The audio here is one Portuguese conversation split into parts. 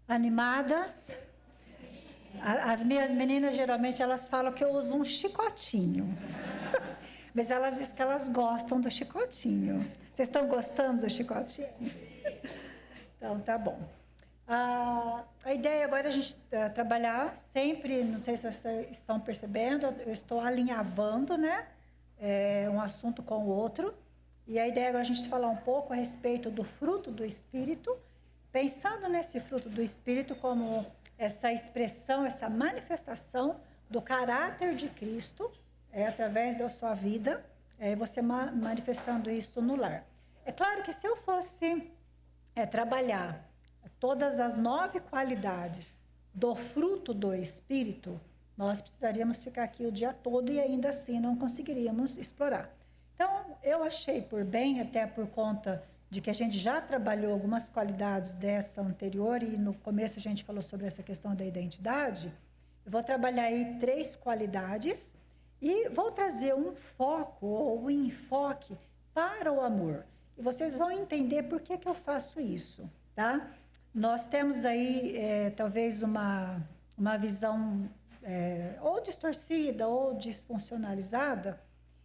Animadas? As minhas meninas, geralmente, elas falam que eu uso um chicotinho. Mas elas dizem que elas gostam do chicotinho. Vocês estão gostando do chicotinho? Então, tá bom. A ideia agora é a gente trabalhar sempre, não sei se vocês estão percebendo, eu estou alinhavando, né? Um assunto com o outro. E a ideia agora é a gente falar um pouco a respeito do fruto do Espírito, pensando nesse fruto do Espírito como essa expressão, essa manifestação do caráter de Cristo, através da sua vida, você manifestando isso no lar. É claro que se eu fosse trabalhar todas as 9 qualidades do fruto do Espírito, nós precisaríamos ficar aqui o dia todo e ainda assim não conseguiríamos explorar. Então, eu achei por bem, até por conta de que a gente já trabalhou algumas qualidades dessa anterior, e no começo a gente falou sobre essa questão da identidade, eu vou trabalhar aí 3 qualidades e vou trazer um foco ou um enfoque para o amor. E vocês vão entender por que eu faço isso, tá? Nós temos aí, talvez, uma visão ou distorcida ou disfuncionalizada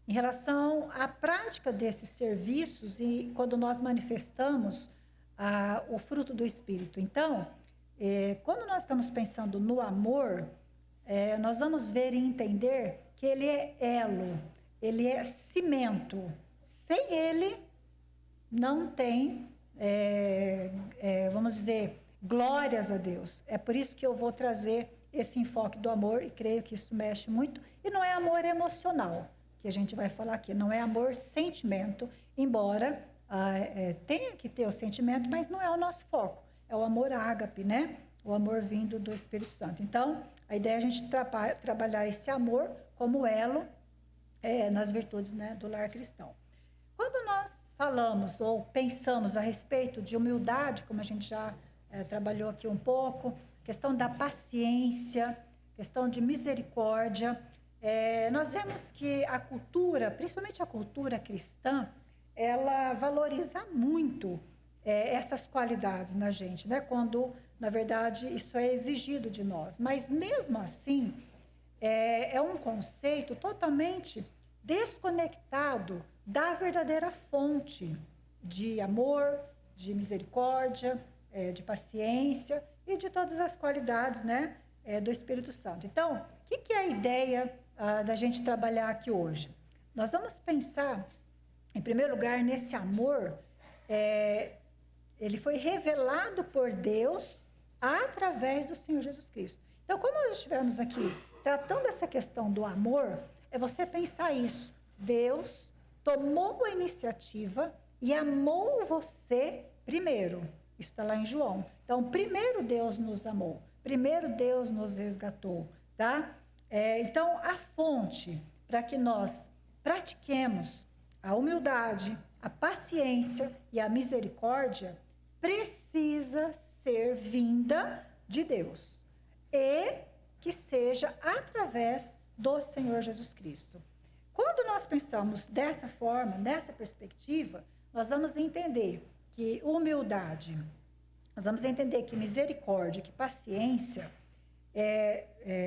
em relação à prática desses serviços e quando nós manifestamos o fruto do Espírito. Então, quando nós estamos pensando no amor, nós vamos ver e entender que ele é elo, ele é cimento. Sem ele, não tem, vamos dizer, glórias a Deus. É por isso que eu vou trazer esse enfoque do amor e creio que isso mexe muito. E não é amor emocional que a gente vai falar aqui, não é amor sentimento, embora tenha que ter o sentimento, mas não é o nosso foco. É o amor ágape, né? O amor vindo do Espírito Santo. Então, a ideia é a gente trabalhar esse amor como elo nas virtudes, né, do lar cristão. Quando nós falamos ou pensamos a respeito de humildade, como a gente já trabalhou aqui um pouco, questão da paciência, questão de misericórdia, nós vemos que a cultura, principalmente a cultura cristã, ela valoriza muito essas qualidades na gente, né? Quando, na verdade, isso é exigido de nós. Mas, mesmo assim, é um conceito totalmente desconectado da verdadeira fonte de amor, de misericórdia, de paciência e de todas as qualidades, né, do Espírito Santo. Então, o que é a ideia da gente trabalhar aqui hoje? Nós vamos pensar, em primeiro lugar, nesse amor. Ele foi revelado por Deus através do Senhor Jesus Cristo. Então, quando nós estivermos aqui tratando essa questão do amor, é você pensar isso. Deus tomou a iniciativa e amou você primeiro. Isso está lá em João. Então, primeiro Deus nos amou. Primeiro Deus nos resgatou, tá? Então, a fonte para que nós pratiquemos a humildade, a paciência e a misericórdia precisa ser vinda de Deus e que seja através do Senhor Jesus Cristo. Quando nós pensamos dessa forma, nessa perspectiva, nós vamos entender que humildade, nós vamos entender que misericórdia, que paciência,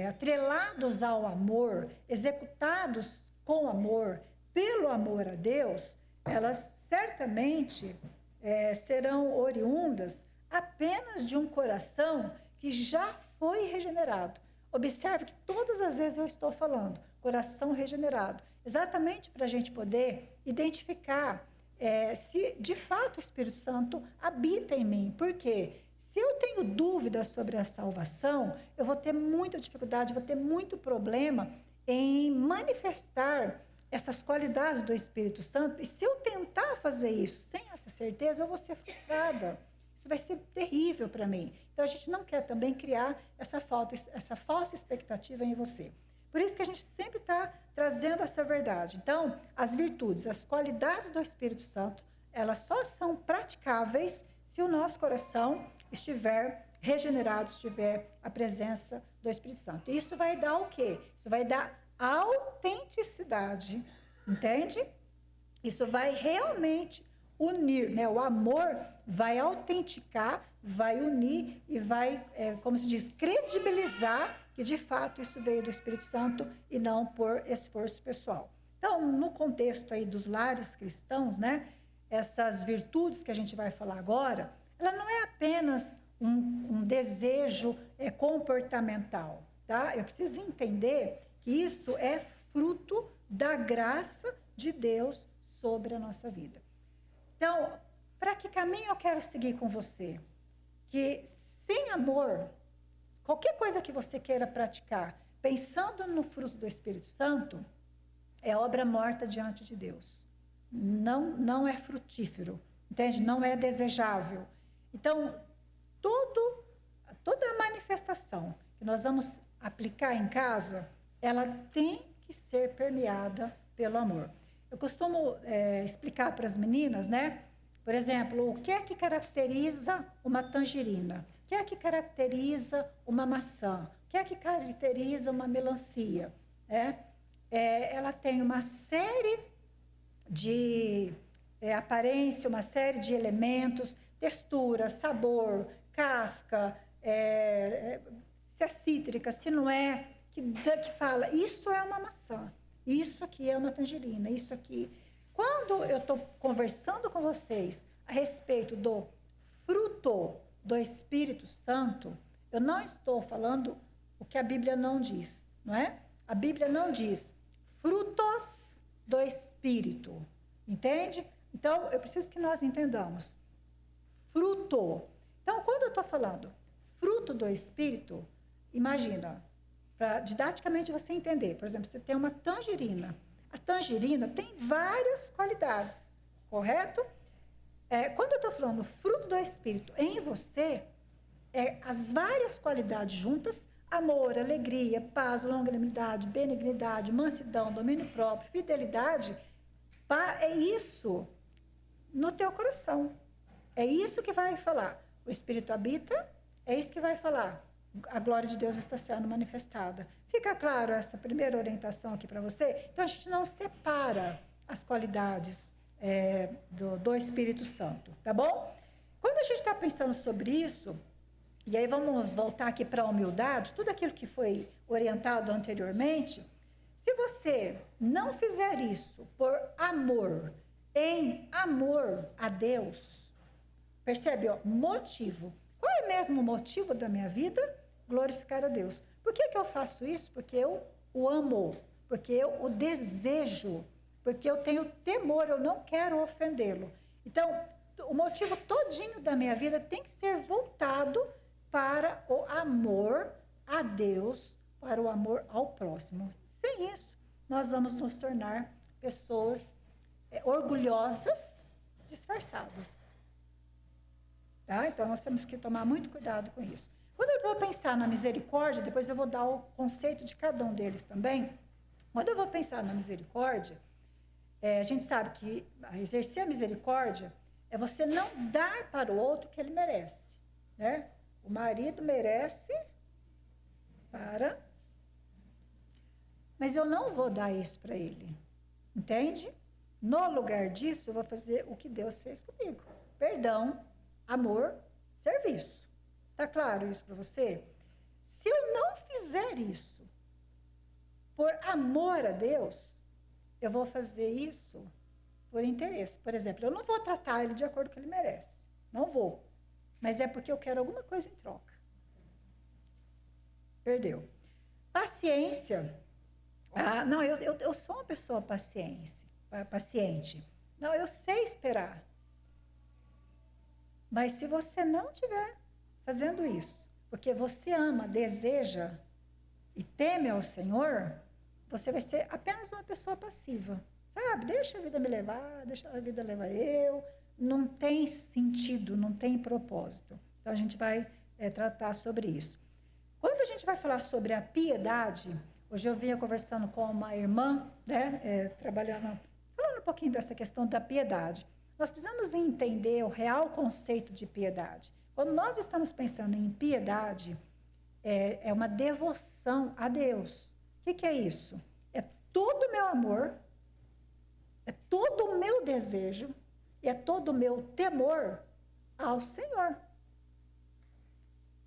atrelados ao amor, executados com amor, pelo amor a Deus, elas certamente serão oriundas apenas de um coração que já foi regenerado. Observe que todas as vezes eu estou falando coração regenerado, exatamente para a gente poder identificar se de fato o Espírito Santo habita em mim. Por quê? Se eu tenho dúvidas sobre a salvação, eu vou ter muita dificuldade, vou ter muito problema em manifestar essas qualidades do Espírito Santo. E se eu tentar fazer isso sem essa certeza, eu vou ser frustrada. Isso vai ser terrível para mim. Então, a gente não quer também criar essa falsa expectativa em você. Por isso que a gente sempre está trazendo essa verdade. Então, as virtudes, as qualidades do Espírito Santo, elas só são praticáveis se o nosso coração estiver regenerado, estiver a presença do Espírito Santo. E isso vai dar o quê? Isso vai dar autenticidade, entende? Isso vai realmente unir, né? O amor vai autenticar, vai unir e vai, como se diz, credibilizar que de fato isso veio do Espírito Santo e não por esforço pessoal. Então, no contexto aí dos lares cristãos, né? Essas virtudes que a gente vai falar agora, ela não é apenas um desejo comportamental, tá? Eu preciso entender que isso é fruto da graça de Deus sobre a nossa vida. Então, para que caminho eu quero seguir com você? Que sem amor, qualquer coisa que você queira praticar, pensando no fruto do Espírito Santo, é obra morta diante de Deus. Não é frutífero, entende? Não é desejável. Então, toda a manifestação que nós vamos aplicar em casa, ela tem que ser permeada pelo amor. Eu costumo explicar para as meninas, né? Por exemplo, o que é que caracteriza uma tangerina? O que é que caracteriza uma maçã? O que é que caracteriza uma melancia? Ela tem uma série de aparência, uma série de elementos, textura, sabor, casca, se é cítrica, se não é, que fala, isso é uma maçã, isso aqui é uma tangerina, isso aqui. Quando eu estou conversando com vocês a respeito do fruto do Espírito Santo, eu não estou falando o que a Bíblia não diz, não é? A Bíblia não diz frutos do Espírito, entende? Então, eu preciso que nós entendamos. Fruto. Então, quando eu estou falando fruto do Espírito, imagina, para didaticamente você entender. Por exemplo, você tem uma tangerina. A tangerina tem várias qualidades, correto? Quando eu estou falando fruto do Espírito em você, as várias qualidades juntas, amor, alegria, paz, longanimidade, benignidade, mansidão, domínio próprio, fidelidade, é isso no teu coração. É isso que vai falar. O Espírito habita, é isso que vai falar. A glória de Deus está sendo manifestada. Fica claro essa primeira orientação aqui para você? Então, a gente não separa as qualidades do Espírito Santo, tá bom? Quando a gente está pensando sobre isso, e aí vamos voltar aqui para a humildade, tudo aquilo que foi orientado anteriormente, se você não fizer isso por amor, em amor a Deus, percebe, ó, motivo. Qual é mesmo o motivo da minha vida? Glorificar a Deus. Por que eu faço isso? Porque eu o amo, porque eu o desejo, porque eu tenho temor, eu não quero ofendê-lo. Então, o motivo todinho da minha vida tem que ser voltado para o amor a Deus, para o amor ao próximo. Sem isso, nós vamos nos tornar pessoas orgulhosas, disfarçadas. Tá? Então, nós temos que tomar muito cuidado com isso. Quando eu vou pensar na misericórdia, depois eu vou dar o conceito de cada um deles também. Quando eu vou pensar na misericórdia, a gente sabe que exercer a misericórdia é você não dar para o outro o que ele merece, né? O marido merece mas eu não vou dar isso para ele, entende? No lugar disso, eu vou fazer o que Deus fez comigo. Perdão, amor, serviço. Tá claro isso para você? Se eu não fizer isso por amor a Deus, eu vou fazer isso por interesse. Por exemplo, eu não vou tratar ele de acordo com o que ele merece. Não vou. Mas é porque eu quero alguma coisa em troca. Perdeu. Paciência. Não, eu sou uma pessoa paciente. Não, eu sei esperar. Mas se você não estiver fazendo isso, porque você ama, deseja e teme ao Senhor, você vai ser apenas uma pessoa passiva. Sabe? Deixa a vida me levar, deixa a vida levar eu. Não tem sentido, não tem propósito. Então, a gente vai tratar sobre isso. Quando a gente vai falar sobre a piedade, hoje eu vinha conversando com uma irmã, né, falando um pouquinho dessa questão da piedade. Nós precisamos entender o real conceito de piedade. Quando nós estamos pensando em piedade, é uma devoção a Deus. O que é isso? É todo o meu amor, é todo o meu desejo, e é todo o meu temor ao Senhor.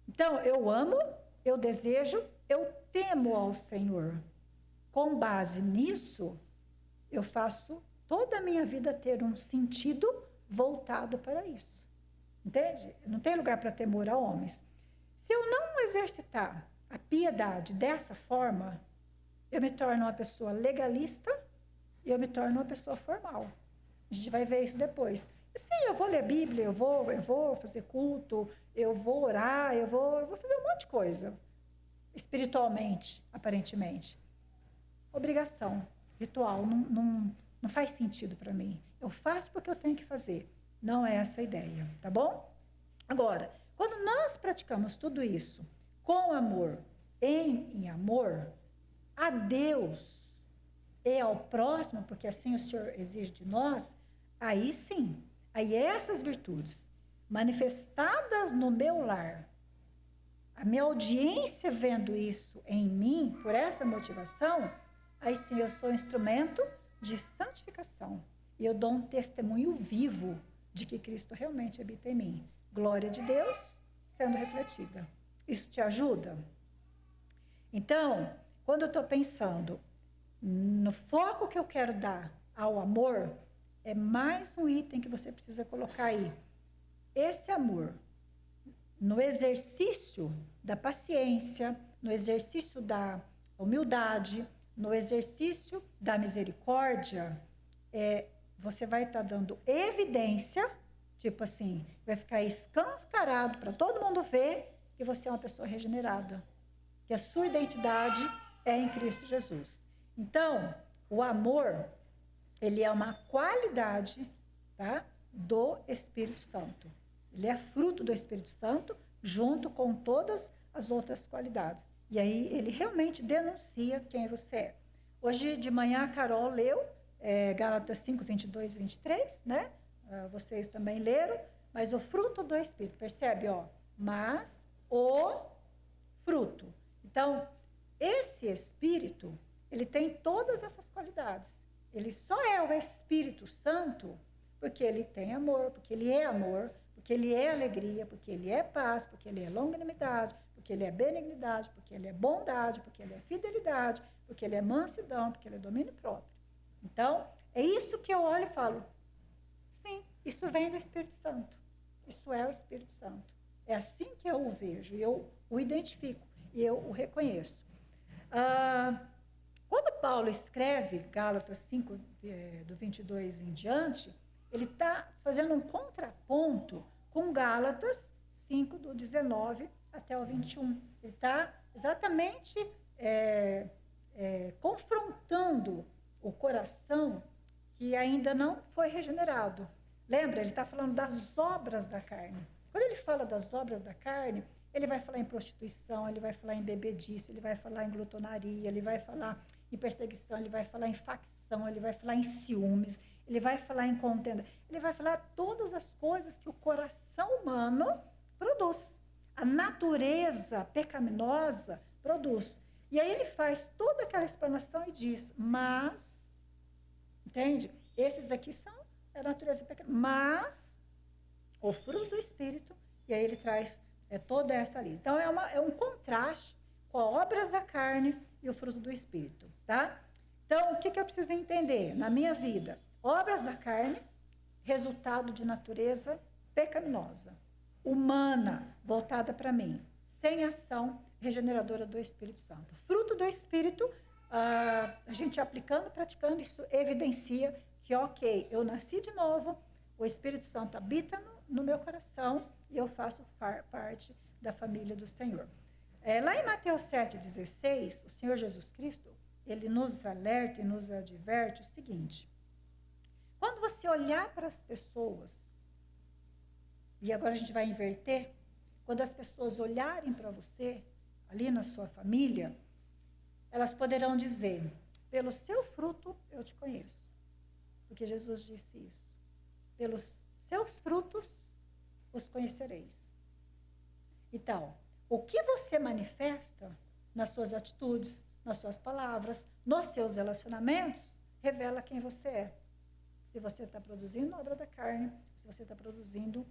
Então, eu amo, eu desejo, eu temo ao Senhor. Com base nisso, eu faço toda a minha vida ter um sentido voltado para isso. Entende? Não tem lugar para temor a homens. Se eu não exercitar a piedade dessa forma, eu me torno uma pessoa legalista e eu me torno uma pessoa formal. A gente vai ver isso depois. E sim, eu vou ler Bíblia, eu vou fazer culto, eu vou orar, eu vou fazer um monte de coisa. Espiritualmente, aparentemente. Obrigação, ritual, não faz sentido para mim. Eu faço porque eu tenho que fazer. Não é essa a ideia, tá bom? Agora, quando nós praticamos tudo isso com amor, em amor, a Deus e ao próximo, porque assim o Senhor exige de nós, aí sim, aí essas virtudes manifestadas no meu lar, a minha audiência vendo isso em mim, por essa motivação, aí sim eu sou instrumento de santificação. E eu dou um testemunho vivo de que Cristo realmente habita em mim. Glória de Deus sendo refletida. Isso te ajuda? Então, quando eu estou pensando no foco que eu quero dar ao amor, é mais um item que você precisa colocar aí. Esse amor, no exercício da paciência, no exercício da humildade, no exercício da misericórdia, você vai estar dando evidência, tipo assim, vai ficar escancarado para todo mundo ver que você é uma pessoa regenerada, que a sua identidade é em Cristo Jesus. Então, o amor, ele é uma qualidade, tá, do Espírito Santo. Ele é fruto do Espírito Santo, junto com todas as outras qualidades. E aí, ele realmente denuncia quem você é. Hoje de manhã, a Carol leu Gálatas 5, 22 e 23, né? Vocês também leram. Mas o fruto do Espírito, percebe? Ó, mas o fruto. Então, esse Espírito, ele tem todas essas qualidades. Ele só é o Espírito Santo porque ele tem amor, porque ele é amor, porque ele é alegria, porque ele é paz, porque ele é longanimidade, porque ele é benignidade, porque ele é bondade, porque ele é fidelidade, porque ele é mansidão, porque ele é domínio próprio. Então, é isso que eu olho e falo, sim, isso vem do Espírito Santo. Isso é o Espírito Santo. É assim que eu o vejo, eu o identifico e eu o reconheço. Quando Paulo escreve Gálatas 5, do 22 em diante, ele está fazendo um contraponto com Gálatas 5, do 19 até o 21. Ele está exatamente confrontando o coração que ainda não foi regenerado. Lembra? Ele está falando das obras da carne. Quando ele fala das obras da carne, ele vai falar em prostituição, ele vai falar em bebedice, ele vai falar em glutonaria, ele vai falar em perseguição, ele vai falar em facção, ele vai falar em ciúmes, ele vai falar em contenda, ele vai falar todas as coisas que o coração humano produz. A natureza pecaminosa produz. E aí ele faz toda aquela explanação e diz, mas, entende? Esses aqui são a natureza pecaminosa, mas o fruto do Espírito, e aí ele traz toda essa lista. Então, é um contraste com as obras da carne e o fruto do Espírito, tá? Então, o que eu preciso entender na minha vida? Obras da carne, resultado de natureza pecaminosa, humana, voltada para mim, sem ação regeneradora do Espírito Santo. Fruto do Espírito, a gente aplicando, praticando, isso evidencia que, ok, eu nasci de novo, o Espírito Santo habita no meu coração e eu faço parte da família do Senhor. Lá em Mateus 7,16, o Senhor Jesus Cristo, ele nos alerta e nos adverte o seguinte, quando você olhar para as pessoas, e agora a gente vai inverter, quando as pessoas olharem para você, ali na sua família, elas poderão dizer, pelo seu fruto eu te conheço. Porque Jesus disse isso. Pelos seus frutos os conhecereis. Então, o que você manifesta nas suas atitudes, nas suas palavras, nos seus relacionamentos, revela quem você é. se você está produzindo obra da carne, se você está produzindo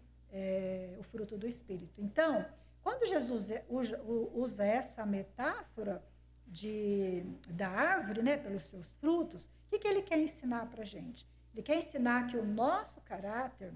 o fruto do Espírito. Então, quando Jesus usa essa metáfora da árvore, né, pelos seus frutos, o que ele quer ensinar para a gente? Ele quer ensinar que o nosso caráter,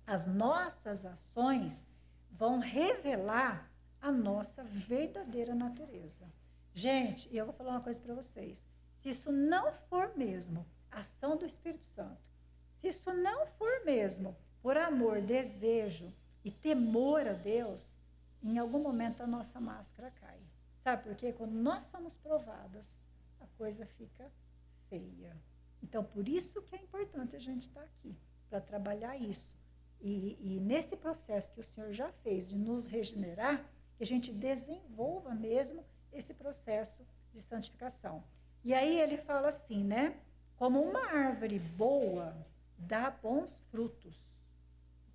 as nossas ações, vão revelar a nossa verdadeira natureza. Gente, e eu vou falar uma coisa para vocês. Se isso não for mesmo ação do Espírito Santo, se isso não for mesmo por amor, desejo e temor a Deus, em algum momento a nossa máscara cai. Sabe por quê? Quando nós somos provadas, a coisa fica feia. Então, por isso que é importante a gente estar aqui, para trabalhar isso. E nesse processo que o Senhor já fez de nos regenerar, que a gente desenvolva mesmo esse processo de santificação. E aí ele fala assim, né? Como uma árvore boa dá bons frutos.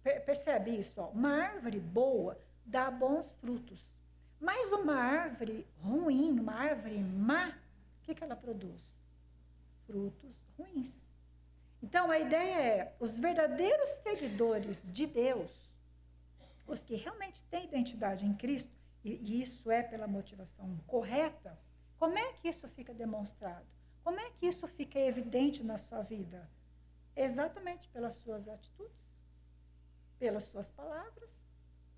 Percebe isso? Ó? Uma árvore boa dá bons frutos. Mas uma árvore ruim, uma árvore má, o que ela produz? Frutos ruins. Então, a ideia é, os verdadeiros seguidores de Deus, os que realmente têm identidade em Cristo, e isso é pela motivação correta, como é que isso fica demonstrado? Como é que isso fica evidente na sua vida? Exatamente pelas suas atitudes, pelas suas palavras,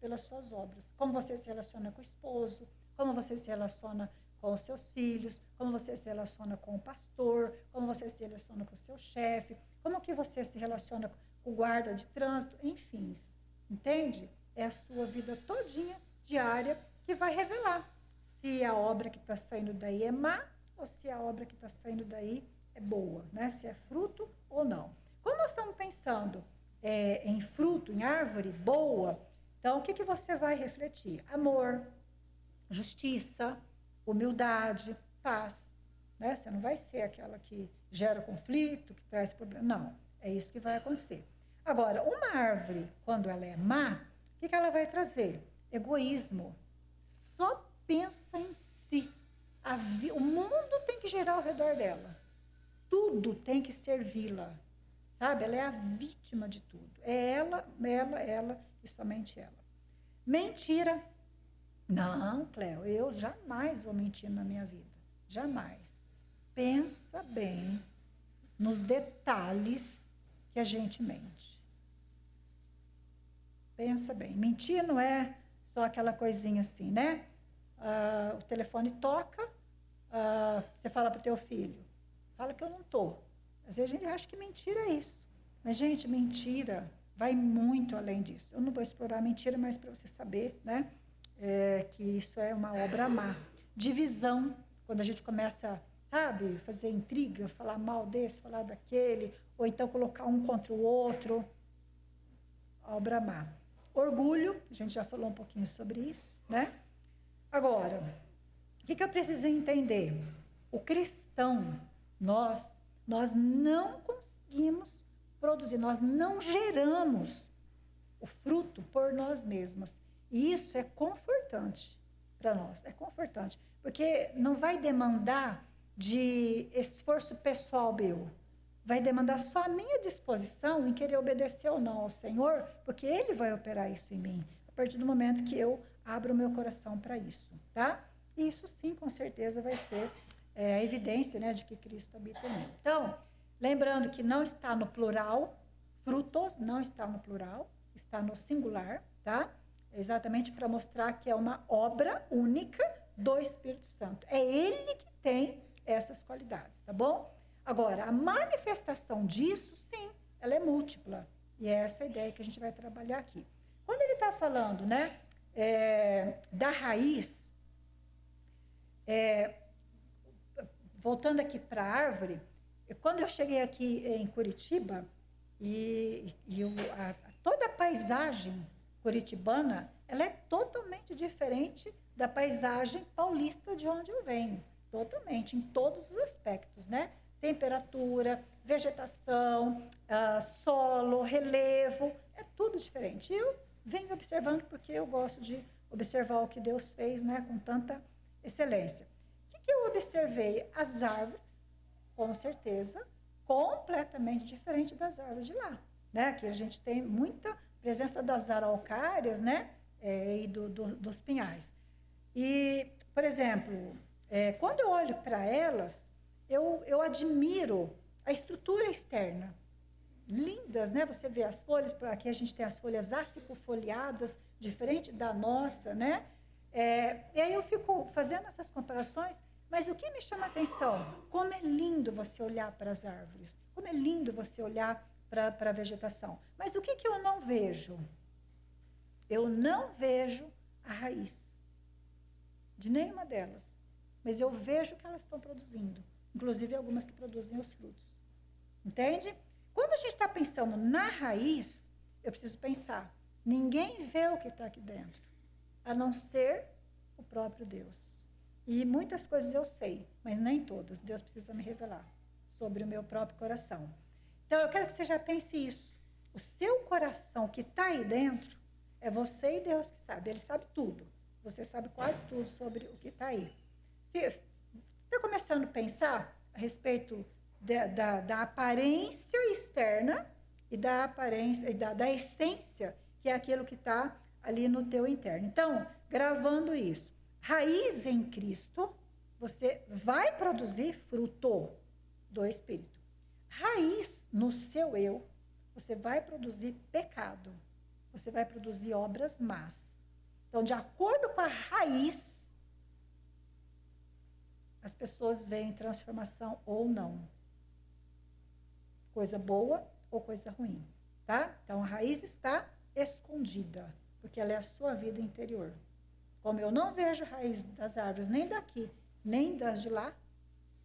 pelas suas obras. Como você se relaciona com o esposo, como você se relaciona com os seus filhos, como você se relaciona com o pastor, como você se relaciona com o seu chefe, como que você se relaciona com o guarda de trânsito, enfim. Entende? É a sua vida todinha, diária, que vai revelar se a obra que está saindo daí é má ou se a obra que está saindo daí é boa, né? Se é fruto ou não. Quando nós estamos pensando em fruto, em árvore boa, então o que você vai refletir? Amor, justiça, humildade, paz. Né? Você não vai ser aquela que gera conflito, que traz problema. Não, é isso que vai acontecer. Agora, uma árvore, quando ela é má, o que ela vai trazer? Egoísmo. Só pensa em si. O mundo tem que girar ao redor dela. Tudo tem que servi-la. Sabe? Ela é a vítima de tudo. É ela e somente ela. Mentira. Não, Cléo, eu jamais vou mentir na minha vida. Jamais. Pensa bem nos detalhes que a gente mente. Pensa bem. Mentir não é só aquela coisinha assim, né? O telefone toca, você fala para o teu filho, fala que eu não estou. Às vezes a gente acha que mentira é isso. Mas, gente, mentira vai muito além disso. Eu não vou explorar a mentira, mas para você saber, né? Que isso é uma obra má. Divisão, quando a gente começa, sabe, fazer intriga, falar mal desse, falar daquele, ou então colocar um contra o outro, obra má. Orgulho, a gente já falou um pouquinho sobre isso, né? Agora, o que eu preciso entender? O cristão, nós não conseguimos produzir, nós não geramos o fruto por nós mesmas. E isso é confortante para nós, é confortante, porque não vai demandar de esforço pessoal meu, vai demandar só a minha disposição em querer obedecer ou não ao Senhor, porque Ele vai operar isso em mim, a partir do momento que eu abro o meu coração para isso, tá? E isso sim, com certeza, vai ser a evidência, né, de que Cristo habita em mim. Então, lembrando que não está no plural, frutos não está no plural, está no singular, tá? Exatamente para mostrar que é uma obra única do Espírito Santo. É Ele que tem essas qualidades, tá bom? Agora, a manifestação disso, sim, ela é múltipla. E é essa a ideia que a gente vai trabalhar aqui. Quando ele está falando, né, da raiz, voltando aqui para a árvore, quando eu cheguei aqui em Curitiba, toda a paisagem curitibana, ela é totalmente diferente da paisagem paulista de onde eu venho. Totalmente, em todos os aspectos, né? Temperatura, vegetação, solo, relevo, é tudo diferente. Eu venho observando porque eu gosto de observar o que Deus fez, né, com tanta excelência. O que eu observei? As árvores, com certeza, completamente diferente das árvores de lá, né? Aqui a gente tem muita presença das araucárias, né? E dos pinhais. E, por exemplo, quando eu olho para elas, eu admiro a estrutura externa. Lindas, né? Você vê as folhas, aqui a gente tem as folhas acicofoliadas, diferente da nossa, né? E aí eu fico fazendo essas comparações, mas o que me chama a atenção? Como é lindo você olhar para as árvores, como é lindo você olhar para a vegetação. Mas o que eu não vejo? Eu não vejo a raiz de nenhuma delas, mas eu vejo que elas estão produzindo, inclusive algumas que produzem os frutos. Entende? Quando a gente está pensando na raiz, eu preciso pensar, ninguém vê o que está aqui dentro, a não ser o próprio Deus. E muitas coisas eu sei, mas nem todas. Deus precisa me revelar sobre o meu próprio coração. Então, eu quero que você já pense isso. O seu coração que está aí dentro, é você e Deus que sabe. Ele sabe tudo. Você sabe quase tudo sobre o que está aí. Está começando a pensar a respeito da aparência externa e da aparência e da essência, que é aquilo que está ali no teu interno. Então, gravando isso, raiz em Cristo, você vai produzir fruto do Espírito. Raiz no seu eu, você vai produzir pecado, você vai produzir obras más. Então, de acordo com a raiz, as pessoas veem transformação ou não. Coisa boa ou coisa ruim, tá? Então, a raiz está escondida, porque ela é a sua vida interior. Como eu não vejo a raiz das árvores, nem daqui, nem das de lá,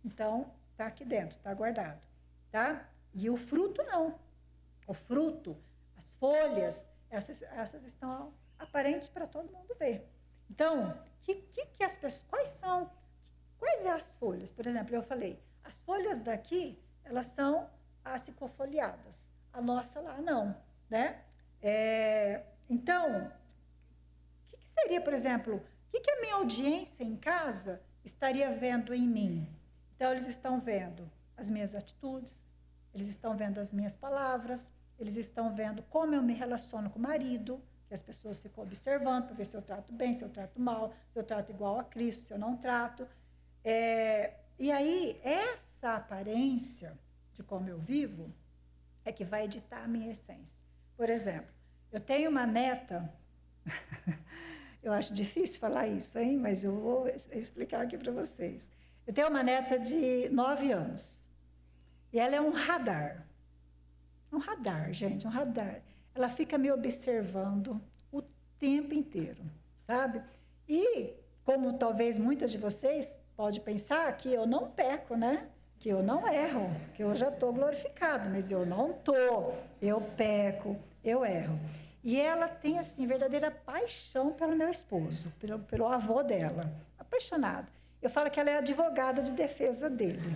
então, está aqui dentro, está guardado, tá? E o fruto não. O fruto, as folhas, essas estão aparentes para todo mundo ver. Então, que as pessoas, quais são as folhas? Por exemplo, eu falei, as folhas daqui, elas são acicofoliadas. A nossa lá não, né? Então, o que seria, por exemplo, o que a minha audiência em casa estaria vendo em mim? Então, eles estão vendo as minhas atitudes, eles estão vendo as minhas palavras, eles estão vendo como eu me relaciono com o marido, que as pessoas ficam observando para ver se eu trato bem, se eu trato mal, se eu trato igual a Cristo, se eu não trato. E aí, essa aparência de como eu vivo é que vai editar a minha essência. Por exemplo, eu tenho uma neta, eu acho difícil falar isso, hein? Mas eu vou explicar aqui para vocês. Eu tenho uma neta de 9 anos e ela é um radar. Um radar, gente, um radar. Ela fica me observando o tempo inteiro, sabe? E, como talvez muitas de vocês podem pensar, que eu não peco, né? Que eu não erro, que eu já estou glorificada, mas eu não estou. Eu peco, eu erro. E ela tem, assim, verdadeira paixão pelo meu esposo, pelo avô dela. Apaixonada. Eu falo que ela é advogada de defesa dele.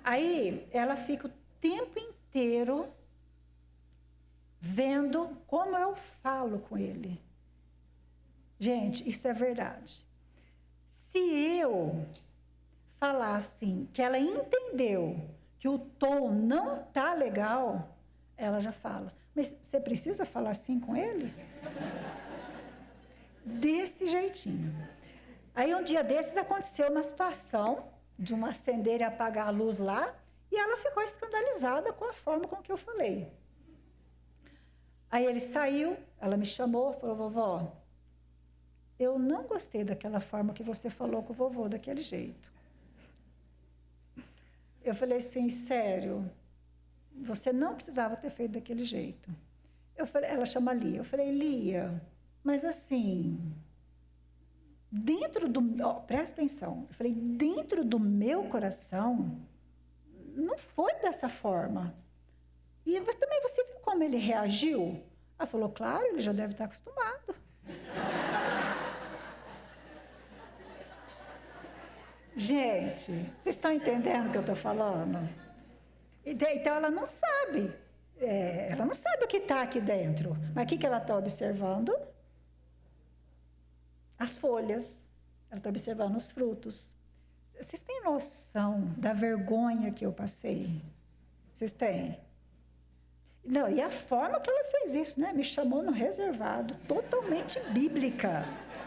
Aí, ela fica o tempo inteiro vendo como eu falo com ele. Gente, isso é verdade. Se eu falar assim, que ela entendeu que o tom não tá legal, ela já fala, mas você precisa falar assim com ele? Desse jeitinho. Aí um dia desses aconteceu uma situação de um acender e apagar a luz lá, e ela ficou escandalizada com a forma com que eu falei. Aí ele saiu, ela me chamou, falou, vovó, eu não gostei daquela forma que você falou com o vovô, daquele jeito. Eu falei assim, sério, você não precisava ter feito daquele jeito. Ela chama Lia. Eu falei, Lia, mas assim, presta atenção, eu falei, dentro do meu coração, não foi dessa forma. E também você viu como ele reagiu? Ela falou, claro, ele já deve estar acostumado. Gente, vocês estão entendendo o que eu estou falando? Então, ela não sabe. Ela não sabe o que está aqui dentro. Mas o que ela está observando? As folhas. Ela está observando os frutos. Vocês têm noção da vergonha que eu passei? Vocês têm? Não, e a forma que ela fez isso, né? Me chamou no reservado, totalmente bíblica.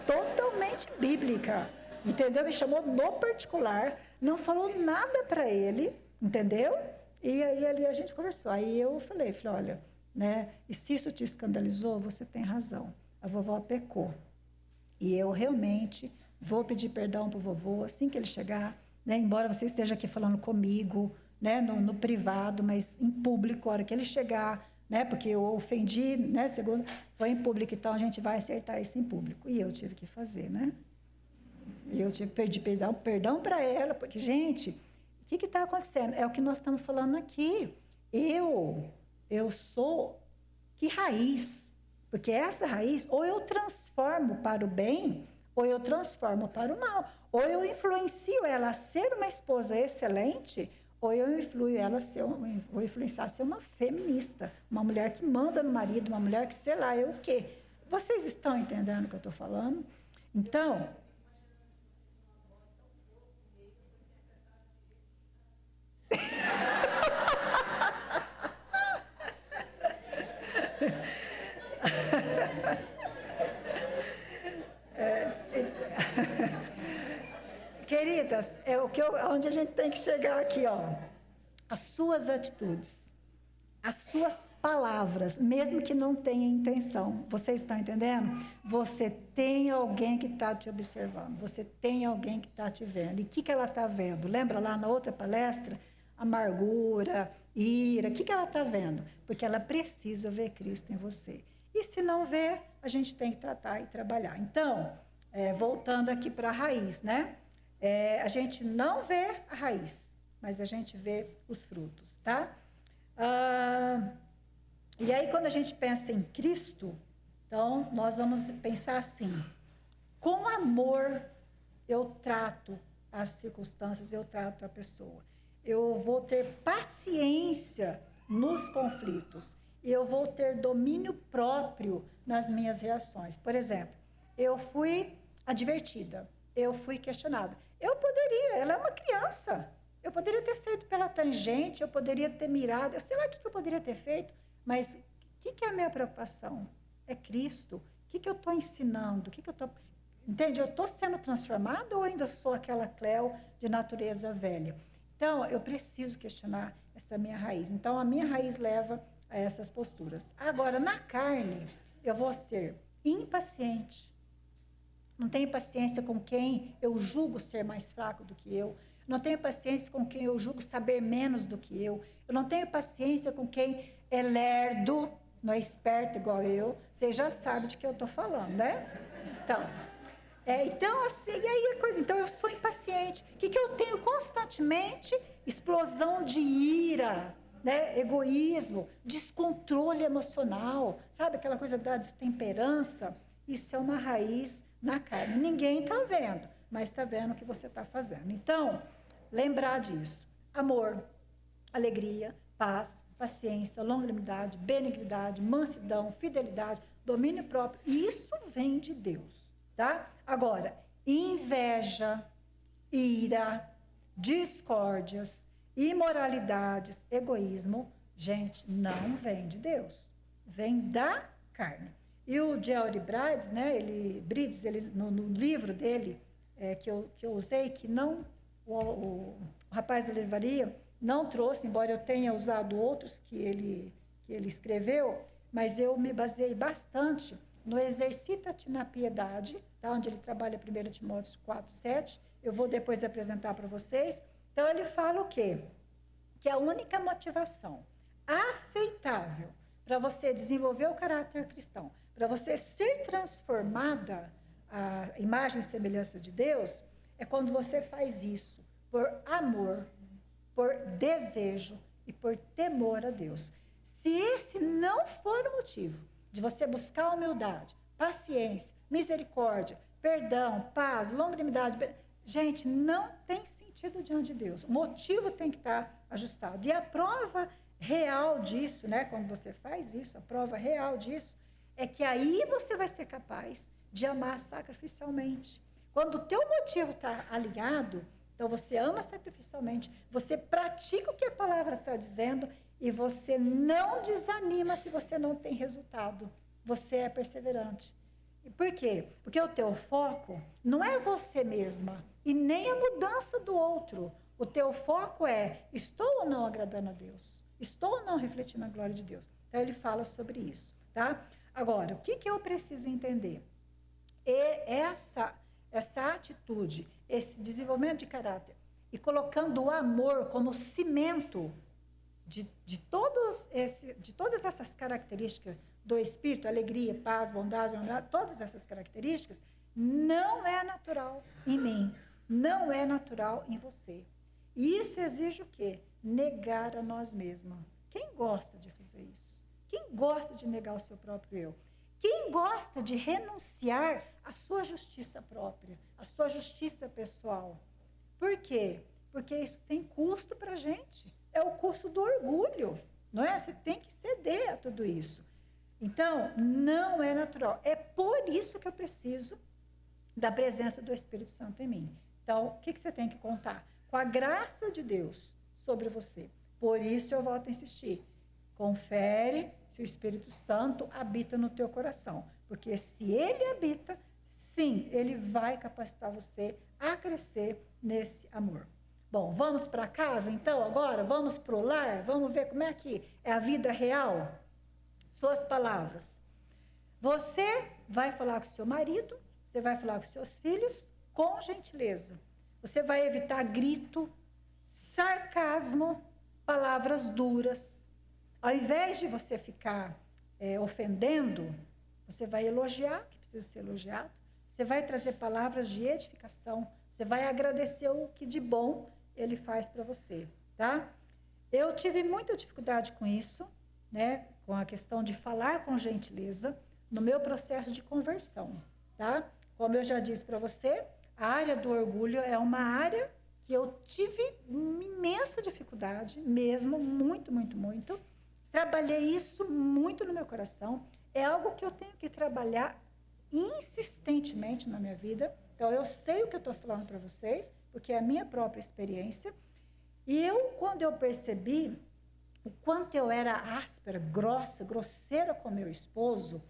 Totalmente bíblica. Entendeu? Me chamou no particular, não falou nada para ele, entendeu? E aí ali a gente conversou. Aí eu falei, olha, né? E se isso te escandalizou, você tem razão. A vovó pecou. E eu realmente vou pedir perdão para o vovô assim que ele chegar, né? Embora você esteja aqui falando comigo, né? No privado, mas em público, a hora que ele chegar, né? Porque eu ofendi, né? Segundo, foi em público, então a gente vai acertar isso em público. E eu tive que fazer, né? E eu tive que pedir perdão para ela, porque, gente, o que está acontecendo? É o que nós estamos falando aqui. Eu sou que raiz? Porque essa raiz, ou eu transformo para o bem, ou eu transformo para o mal. Ou eu influencio ela a ser uma esposa excelente, ou eu vou influenciar a ser uma feminista, uma mulher que manda no marido, uma mulher que sei lá, o quê. Vocês estão entendendo o que eu estou falando? Então, queridas, onde a gente tem que chegar aqui, ó. As suas atitudes, as suas palavras, mesmo que não tenha intenção. Vocês estão entendendo? Você tem alguém que está te observando. Você tem alguém que está te vendo. E o que ela está vendo? Lembra lá na outra palestra? Amargura, ira. O que ela está vendo? Porque ela precisa ver Cristo em você. E se não ver, a gente tem que tratar e trabalhar. Então, voltando aqui para a raiz, né? A gente não vê a raiz, mas a gente vê os frutos, tá? E aí, quando a gente pensa em Cristo, então, nós vamos pensar assim, com amor eu trato as circunstâncias, eu trato a pessoa. Eu vou ter paciência nos conflitos, eu vou ter domínio próprio nas minhas reações. Por exemplo, eu fui advertida, eu fui questionada. Eu poderia, ela é uma criança, eu poderia ter saído pela tangente, eu poderia ter mirado, eu sei lá o que eu poderia ter feito, mas o que é a minha preocupação? É Cristo. O que eu estou ensinando? O que eu estou... Entende? Eu estou sendo transformada ou ainda sou aquela Cleo de natureza velha? Então, eu preciso questionar essa minha raiz. Então, a minha raiz leva a essas posturas. Agora, na carne, eu vou ser impaciente. Não tenho paciência com quem eu julgo ser mais fraco do que eu. Não tenho paciência com quem eu julgo saber menos do que eu. Eu não tenho paciência com quem é lerdo, não é esperto igual eu. Você já sabe de que eu estou falando, né? Então, assim, e aí a coisa. Então, eu sou impaciente. O que eu tenho constantemente? Explosão de ira, né? Egoísmo, descontrole emocional, sabe? Aquela coisa da destemperança. Isso é uma raiz na carne. Ninguém está vendo, mas está vendo o que você está fazendo. Então, lembrar disso. Amor, alegria, paz, paciência, longanimidade, benignidade, mansidão, fidelidade, domínio próprio. Isso vem de Deus, tá? Agora, inveja, ira, discórdias, imoralidades, egoísmo, gente, não vem de Deus. Vem da carne. E o Jerry Bridges, né, no livro dele, que eu usei, que não o rapaz da livraria não trouxe, embora eu tenha usado outros que ele escreveu, mas eu me baseei bastante no Exercita-te na Piedade, tá, onde ele trabalha 1 Timóteo 4:7. Eu vou depois apresentar para vocês. Então, ele fala o quê? Que a única motivação aceitável para você desenvolver o caráter cristão, para você ser transformada à imagem e semelhança de Deus, é quando você faz isso por amor, por desejo e por temor a Deus. Se esse não for o motivo de você buscar humildade, paciência, misericórdia, perdão, paz, longanimidade, gente, não tem sentido diante de Deus. O motivo tem que estar ajustado. E a prova real disso, né, quando você faz isso, a prova real disso, é que aí você vai ser capaz de amar sacrificialmente. Quando o teu motivo está alinhado, então você ama sacrificialmente, você pratica o que a palavra está dizendo, E você não desanima se você não tem resultado. Você é perseverante. E por quê? Porque o teu foco não é você mesma e nem a mudança do outro. O teu foco é, estou ou não agradando a Deus? Estou ou não refletindo a glória de Deus? Então, ele fala sobre isso, tá? Agora, o que eu preciso entender? Essa atitude, esse desenvolvimento de caráter, e colocando o amor como cimento de todas essas características do Espírito, alegria, paz, bondade, todas essas características, não é natural em mim, não é natural em você. E isso exige o quê? Negar a nós mesmos. Quem gosta de fazer isso? Quem gosta de negar o seu próprio eu? Quem gosta de renunciar à sua justiça própria, à sua justiça pessoal? Por quê? Porque isso tem custo para a gente. É o custo do orgulho, não é? Você tem que ceder a tudo isso. Então, não é natural. É por isso que eu preciso da presença do Espírito Santo em mim. Então, o que você tem que contar? Com a graça de Deus sobre você. Por isso eu volto a insistir. Confere se o Espírito Santo habita no teu coração. Porque se ele habita, sim, ele vai capacitar você a crescer nesse amor. Bom, vamos para casa então agora? Vamos para o lar? Vamos ver como é que é a vida real? Suas palavras. Você vai falar com seu marido, você vai falar com seus filhos com gentileza. Você vai evitar grito, sarcasmo, palavras duras. Ao invés de você ficar ofendendo, você vai elogiar, que precisa ser elogiado. Você vai trazer palavras de edificação. Você vai agradecer o que de bom ele faz para você, tá? Eu tive muita dificuldade com isso, né? Com a questão de falar com gentileza no meu processo de conversão, tá? Como eu já disse para você, a área do orgulho é uma área que eu tive imensa dificuldade, mesmo, muito, muito, muito. Trabalhei isso muito no meu coração. É algo que eu tenho que trabalhar insistentemente na minha vida. Então, eu sei o que eu estou falando para vocês, porque é a minha própria experiência. E quando eu percebi o quanto eu era áspera, grossa, grosseira com meu esposo,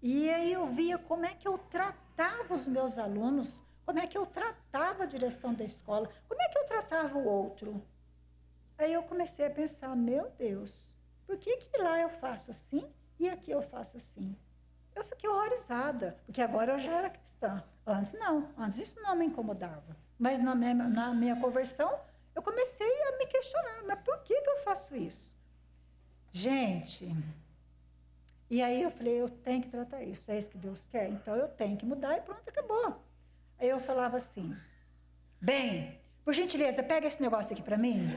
e aí eu via como é que eu tratava os meus alunos, como é que eu tratava a direção da escola, como é que eu tratava o outro. Aí eu comecei a pensar, meu Deus, por que lá eu faço assim e aqui eu faço assim? Eu fiquei horrorizada, porque agora eu já era cristã. Antes não, antes isso não me incomodava. Mas na minha conversão, eu comecei a me questionar, mas por que eu faço isso? Gente, e aí eu falei, eu tenho que tratar isso, é isso que Deus quer, então eu tenho que mudar e pronto, acabou. Aí eu falava assim, bem, por gentileza, pega esse negócio aqui para mim.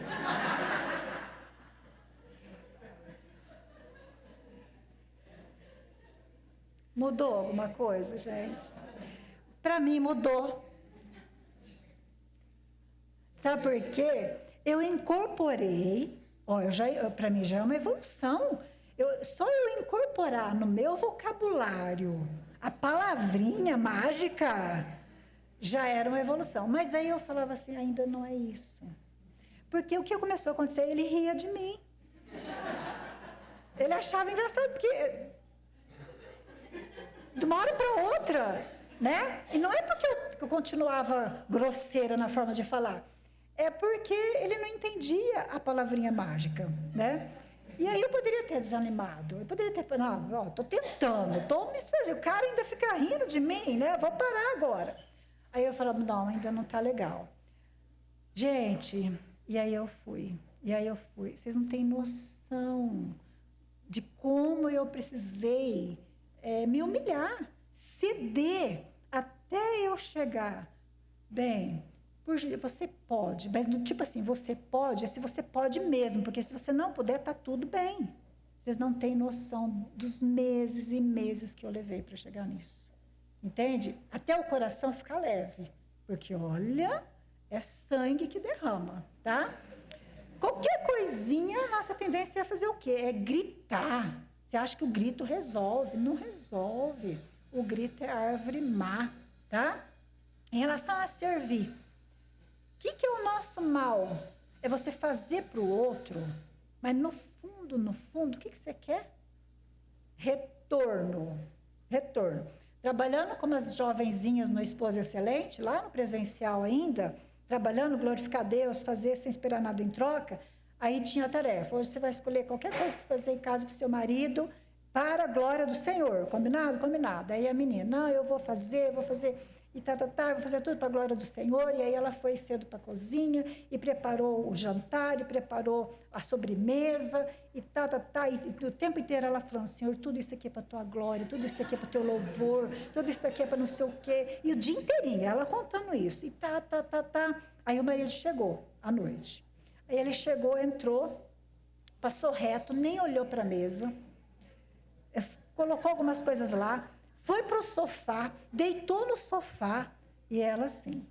Mudou alguma coisa, gente? Para mim mudou. Sabe por quê? Eu incorporei, para mim já é uma evolução. Só eu incorporar no meu vocabulário a palavrinha mágica já era uma evolução. Mas aí eu falava assim, ainda não é isso. Porque o que começou a acontecer? Ele ria de mim. Ele achava engraçado, porque de uma hora para outra, né? E não é porque eu continuava grosseira na forma de falar, é porque ele não entendia a palavrinha mágica, né? E aí eu poderia ter desanimado, eu poderia ter, não, tô tentando, tô me esforçando, o cara ainda fica rindo de mim, né? Vou parar agora. Aí eu falava, não, ainda não tá legal. Gente, e aí eu fui. Vocês não têm noção de como eu precisei me humilhar, ceder até eu chegar. Bem, você pode, mas tipo assim, você pode, se você pode mesmo, porque se você não puder, tá tudo bem. Vocês não têm noção dos meses e meses que eu levei para chegar nisso. Entende? Até o coração ficar leve, porque olha, é sangue que derrama, tá? Qualquer coisinha, a nossa tendência é fazer o quê? É gritar. Você acha que o grito resolve? Não resolve. O grito é árvore má, tá? Em relação a servir, o que é o nosso mal? É você fazer para o outro, mas no fundo fundo, o que você quer? Retorno. Trabalhando como as jovenzinhas no Esposa Excelente, lá no presencial ainda, trabalhando, glorificar a Deus, fazer sem esperar nada em troca, aí tinha a tarefa. Hoje você vai escolher qualquer coisa para fazer em casa para o seu marido, para a glória do Senhor. Combinado? Combinado. Aí a menina, não, eu vou fazer, e eu vou fazer tudo para a glória do Senhor. E aí ela foi cedo para a cozinha e preparou o jantar, e preparou a sobremesa, e E o tempo inteiro ela falando, Senhor, tudo isso aqui é para a tua glória, tudo isso aqui é para o teu louvor, tudo isso aqui é para não sei o quê. E o dia inteirinho, ela contando isso. E Aí o marido chegou à noite. Aí ele chegou, entrou, passou reto, nem olhou para a mesa, colocou algumas coisas lá, foi para o sofá, deitou no sofá, e ela assim.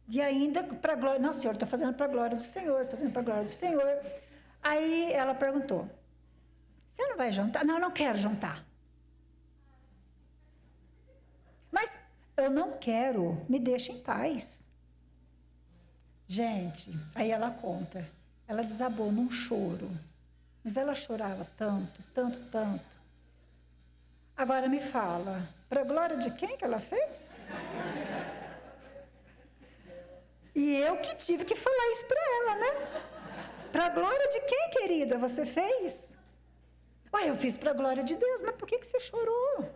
E ainda para a glória, não, Senhor, estou fazendo para a glória do Senhor, fazendo para a glória do Senhor. Aí ela perguntou, você não vai jantar? Não, não quero jantar. Mas eu não quero, me deixa em paz. Gente, aí ela conta, ela desabou num choro, mas ela chorava tanto. Agora me fala, para a glória de quem que ela fez? E eu que tive que falar isso para ela, né? Para a glória de quem, querida, você fez? Ué, eu fiz para a glória de Deus, mas por que você chorou?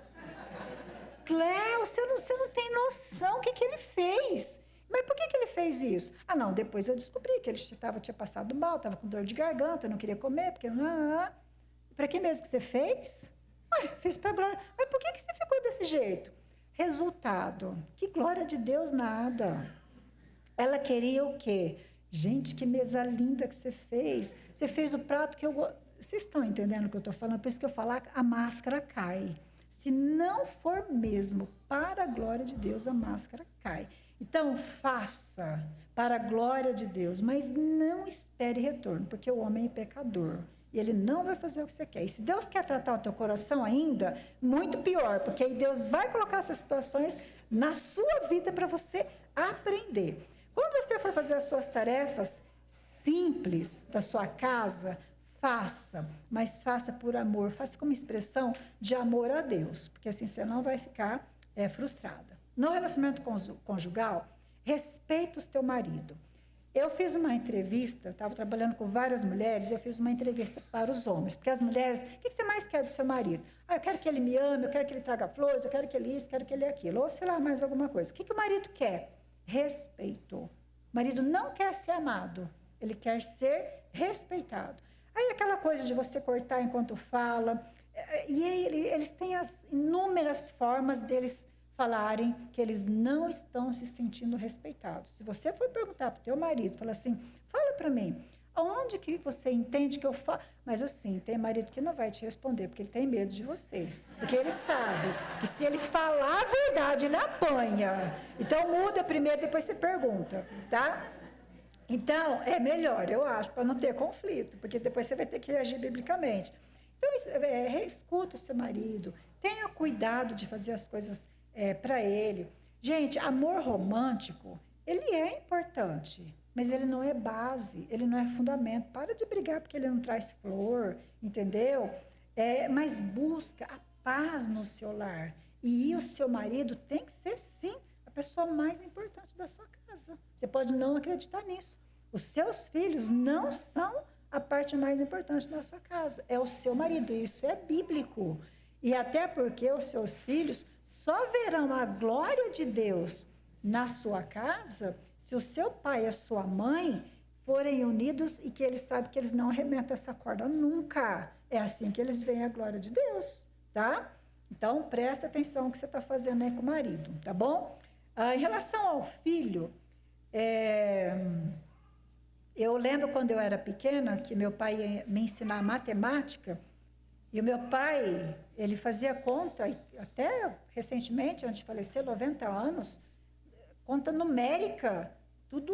Cléo, você não tem noção o que ele fez. Mas por que ele fez isso? Ah, não, depois eu descobri que ele tinha passado mal, estava com dor de garganta, não queria comer, porque... Para que mesmo que você fez? Fiz para a glória. Mas por que você ficou desse jeito? Resultado, que glória de Deus nada. Ela queria o quê? Gente, que mesa linda que você fez. Você fez o prato que eu... Vocês estão entendendo o que eu estou falando? Por isso que eu falar, a máscara cai. Se não for mesmo para a glória de Deus, a máscara cai. Então, faça para a glória de Deus, mas não espere retorno, porque o homem é pecador. E ele não vai fazer o que você quer. E se Deus quer tratar o teu coração ainda, muito pior, porque aí Deus vai colocar essas situações na sua vida para você aprender. Quando você for fazer as suas tarefas simples da sua casa, faça, mas faça por amor, faça como expressão de amor a Deus, porque assim você não vai ficar frustrada. No relacionamento conjugal, respeita o teu marido. Eu fiz uma entrevista, estava trabalhando com várias mulheres, eu fiz uma entrevista para os homens, porque as mulheres, o que você mais quer do seu marido? Eu quero que ele me ame, eu quero que ele traga flores, eu quero que ele isso, eu quero que ele aquilo, ou sei lá, mais alguma coisa. O que o marido quer? Respeito. O marido não quer ser amado, ele quer ser respeitado. Aí aquela coisa de você cortar enquanto fala, e eles têm as inúmeras formas deles falarem que eles não estão se sentindo respeitados. Se você for perguntar para o teu marido, fala assim, fala para mim, aonde que você entende que eu falo? Mas assim, tem marido que não vai te responder, porque ele tem medo de você. Porque ele sabe que se ele falar a verdade, ele apanha. Então muda primeiro, depois você pergunta, tá? Então, é melhor, eu acho, para não ter conflito, porque depois você vai ter que reagir biblicamente. Então, escuta o seu marido, tenha cuidado de fazer as coisas para ele. Gente, amor romântico, ele é importante, mas ele não é base, ele não é fundamento. Para de brigar porque ele não traz flor, entendeu? Mas busca a paz no seu lar. E o seu marido tem que ser, sim, a pessoa mais importante da sua casa. Você pode não acreditar nisso. Os seus filhos não são a parte mais importante da sua casa. É o seu marido. Isso é bíblico. E até porque os seus filhos só verão a glória de Deus na sua casa se o seu pai e a sua mãe forem unidos e que eles sabem que eles não arrebentam essa corda nunca. É assim que eles veem a glória de Deus, tá? Então, presta atenção no que você está fazendo aí com o marido, tá bom? Em relação ao filho, eu lembro quando eu era pequena que meu pai ia me ensinar matemática e o meu pai, ele fazia conta, até recentemente, antes de falecer, 90 anos, conta numérica, tudo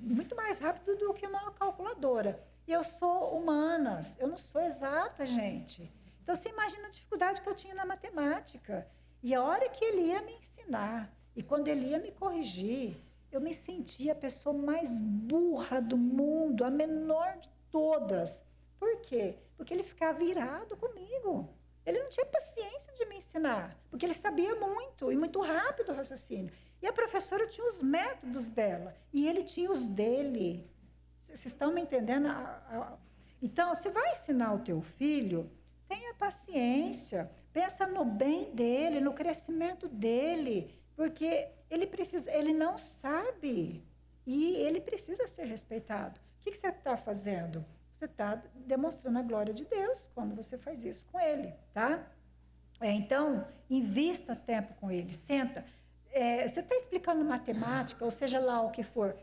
muito mais rápido do que uma calculadora. E eu sou humanas, eu não sou exata, gente. Então, você imagina a dificuldade que eu tinha na matemática. E a hora que ele ia me ensinar, e quando ele ia me corrigir, eu me sentia a pessoa mais burra do mundo, a menor de todas. Por quê? Porque ele ficava irado comigo. Ele não tinha paciência de me ensinar, porque ele sabia muito e muito rápido o raciocínio. E a professora tinha os métodos dela e ele tinha os dele. Vocês estão me entendendo? Então, se vai ensinar o teu filho, tenha paciência, pensa no bem dele, no crescimento dele, porque ele não sabe e ele precisa ser respeitado. O que você está fazendo? Você está demonstrando a glória de Deus quando você faz isso com ele, tá? Então, invista tempo com ele, senta. Você está explicando matemática, ou seja lá o que for,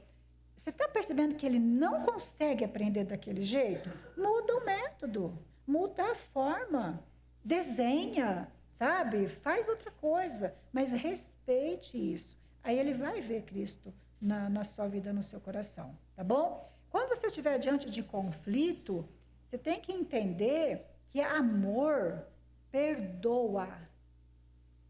você está percebendo que ele não consegue aprender daquele jeito? Muda o método, muda a forma, desenha, sabe? Faz outra coisa, mas respeite isso. Aí ele vai ver Cristo na sua vida, no seu coração, tá bom? Quando você estiver diante de conflito, você tem que entender que amor perdoa.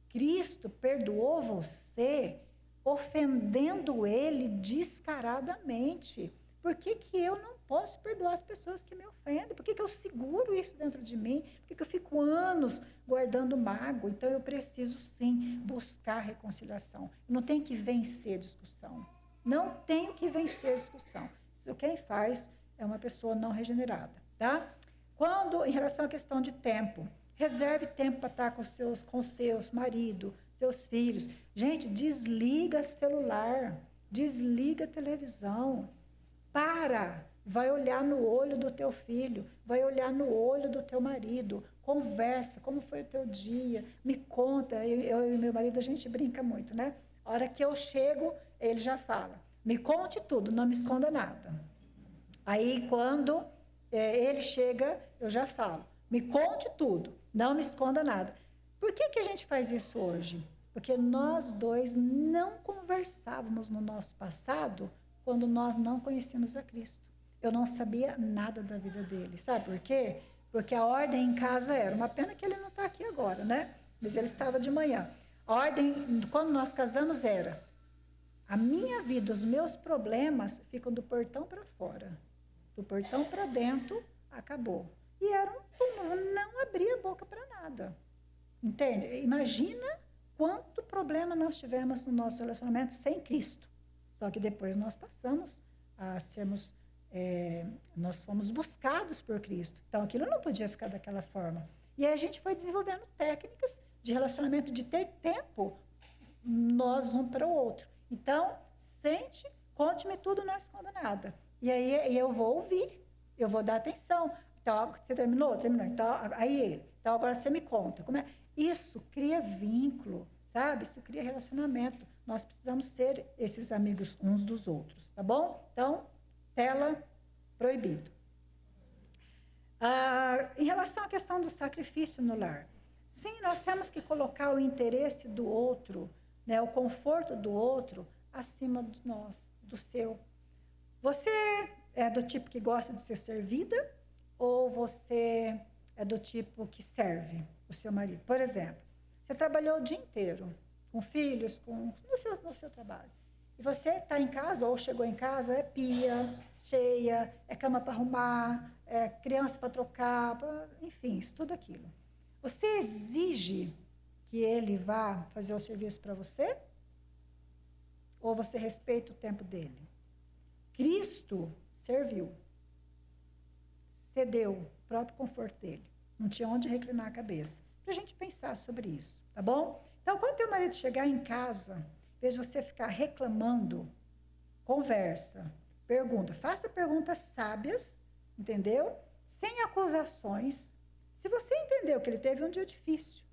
Cristo perdoou você ofendendo ele descaradamente. Por que eu não posso perdoar as pessoas que me ofendem? Por que eu seguro isso dentro de mim? Por que eu fico anos guardando mágoa? Então eu preciso sim buscar reconciliação. Eu não tenho que vencer a discussão. Não tenho que vencer a discussão. Isso quem faz é uma pessoa não regenerada, tá? Quando, em relação à questão de tempo, reserve tempo para estar com seus marido, seus filhos. Gente, desliga celular, desliga televisão. Vai olhar no olho do teu filho, vai olhar no olho do teu marido, conversa, como foi o teu dia, me conta. Eu e meu marido, a gente brinca muito, né? A hora que eu chego, ele já fala, me conte tudo, não me esconda nada. Aí, quando ele chega, eu já falo, me conte tudo, não me esconda nada. Por que a gente faz isso hoje? Porque nós dois não conversávamos no nosso passado quando nós não conhecíamos a Cristo. Eu não sabia nada da vida dele. Sabe por quê? Porque a ordem em casa era, uma pena que ele não está aqui agora, né? Mas ele estava de manhã. A ordem, quando nós casamos, era, a minha vida, os meus problemas ficam do portão para fora. Do portão para dentro, acabou. E era um túmulo, não abria a boca para nada. Entende? Imagina quanto problema nós tivemos no nosso relacionamento sem Cristo. Só que depois nós passamos a sermos, nós fomos buscados por Cristo. Então, aquilo não podia ficar daquela forma. E aí a gente foi desenvolvendo técnicas de relacionamento, de ter tempo, nós um para o outro. Então, sente, conte-me tudo, não esconda nada. E aí eu vou ouvir, eu vou dar atenção. Então, você terminou? Terminou. Então, aí ele. Então, agora você me conta. Como é? Isso cria vínculo, sabe? Isso cria relacionamento. Nós precisamos ser esses amigos uns dos outros, tá bom? Então, tela proibido. Em relação à questão do sacrifício no lar, sim, nós temos que colocar o interesse do outro, né, o conforto do outro, acima de nós, do seu. Você é do tipo que gosta de ser servida ou você é do tipo que serve o seu marido? Por exemplo, você trabalhou o dia inteiro, com filhos, no seu trabalho. E você está em casa ou chegou em casa, é pia cheia, é cama para arrumar, é criança para trocar, enfim, isso tudo aquilo. Você exige que ele vá fazer o serviço para você? Ou você respeita o tempo dele? Cristo serviu, cedeu o próprio conforto dele. Não tinha onde reclinar a cabeça. Para a gente pensar sobre isso, tá bom? Então, quando teu marido chegar em casa, em vez de você ficar reclamando, conversa, pergunta. Faça perguntas sábias, entendeu? Sem acusações. Se você entendeu que ele teve um dia difícil,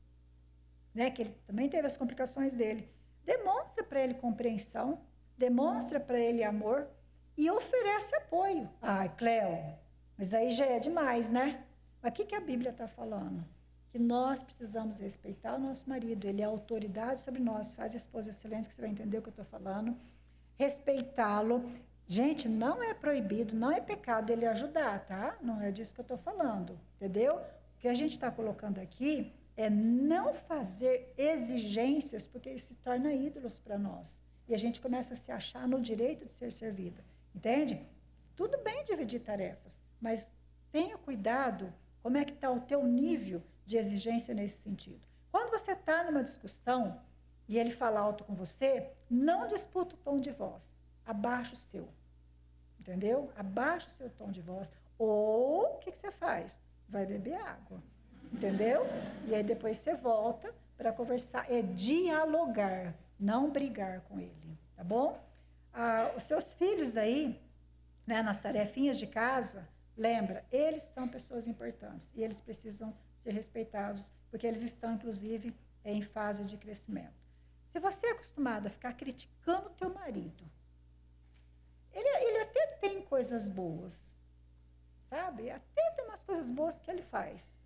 né, que ele também teve as complicações dele, demonstra para ele compreensão, demonstra para ele amor e oferece apoio. Ai, Cleo, mas aí já é demais, né? Mas o que a Bíblia está falando? Que nós precisamos respeitar o nosso marido, ele é autoridade sobre nós, faz a esposa excelente, que você vai entender o que eu estou falando, respeitá-lo. Gente, não é proibido, não é pecado ele ajudar, tá? Não é disso que eu estou falando, entendeu? O que a gente está colocando aqui é não fazer exigências, porque isso se torna ídolos para nós. e a gente começa a se achar no direito de ser servida. Entende? Tudo bem dividir tarefas, mas tenha cuidado como é que está o teu nível de exigência nesse sentido. Quando você está numa discussão e ele fala alto com você, não disputa o tom de voz, abaixa o seu. Entendeu? Abaixa o seu tom de voz. Ou, o que você faz? Vai beber água. Entendeu? E aí depois você volta para conversar. É dialogar, não brigar com ele. Tá bom? Os seus filhos aí, né, nas tarefinhas de casa, lembra, eles são pessoas importantes. E eles precisam ser respeitados, porque eles estão, inclusive, em fase de crescimento. Se você é acostumado a ficar criticando o teu marido, ele até tem coisas boas, sabe? Até tem umas coisas boas que ele faz.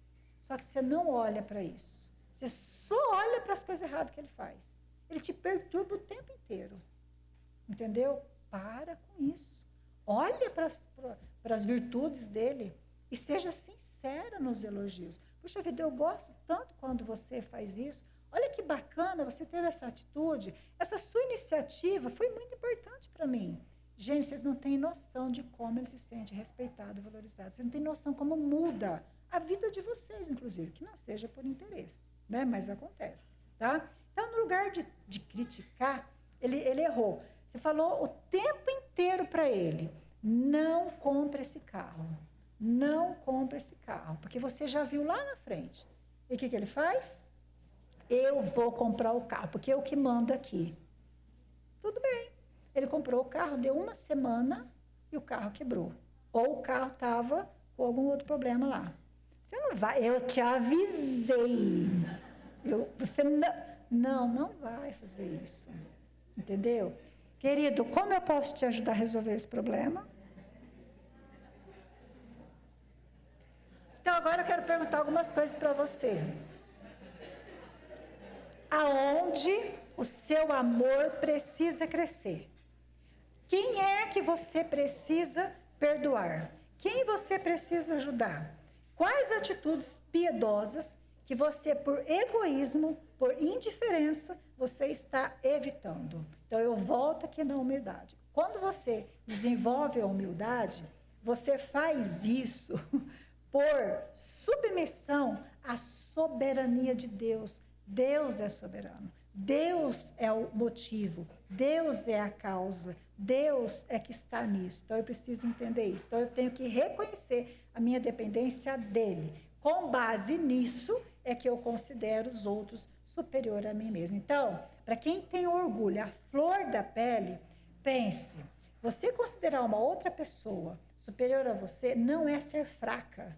Só que você não olha para isso. Você só olha para as coisas erradas que ele faz. Ele te perturba o tempo inteiro. Entendeu? Para com isso. Olha para as virtudes dele e seja sincera nos elogios. Puxa vida, eu gosto tanto quando você faz isso. Olha que bacana, você teve essa atitude. Essa sua iniciativa foi muito importante para mim. Gente, vocês não têm noção de como ele se sente respeitado e valorizado. Vocês não têm noção como muda a vida de vocês, inclusive, que não seja por interesse, né? Mas acontece, tá? Então, no lugar de criticar, ele errou. Você falou o tempo inteiro para ele, não compre esse carro. Não compre esse carro, porque você já viu lá na frente. E o que ele faz? Eu vou comprar o carro, porque eu que mando aqui. Tudo bem. Ele comprou o carro, deu uma semana e o carro quebrou. Ou o carro estava com algum outro problema lá. Você não vai, eu te avisei. Você não vai fazer isso. Entendeu? Querido, como eu posso te ajudar a resolver esse problema? Então, agora eu quero perguntar algumas coisas para você. Aonde o seu amor precisa crescer? Quem é que você precisa perdoar? Quem você precisa ajudar? Quais atitudes piedosas que você, por egoísmo, por indiferença, você está evitando? Então, eu volto aqui na humildade. Quando você desenvolve a humildade, você faz isso por submissão à soberania de Deus. Deus é soberano. Deus é o motivo. Deus é a causa. Deus é que está nisso. Então, eu preciso entender isso. Então, eu tenho que reconhecer a minha dependência dele. Com base nisso, é que eu considero os outros superior a mim mesmo. Então, para quem tem orgulho, a flor da pele, pense, você considerar uma outra pessoa superior a você não é ser fraca,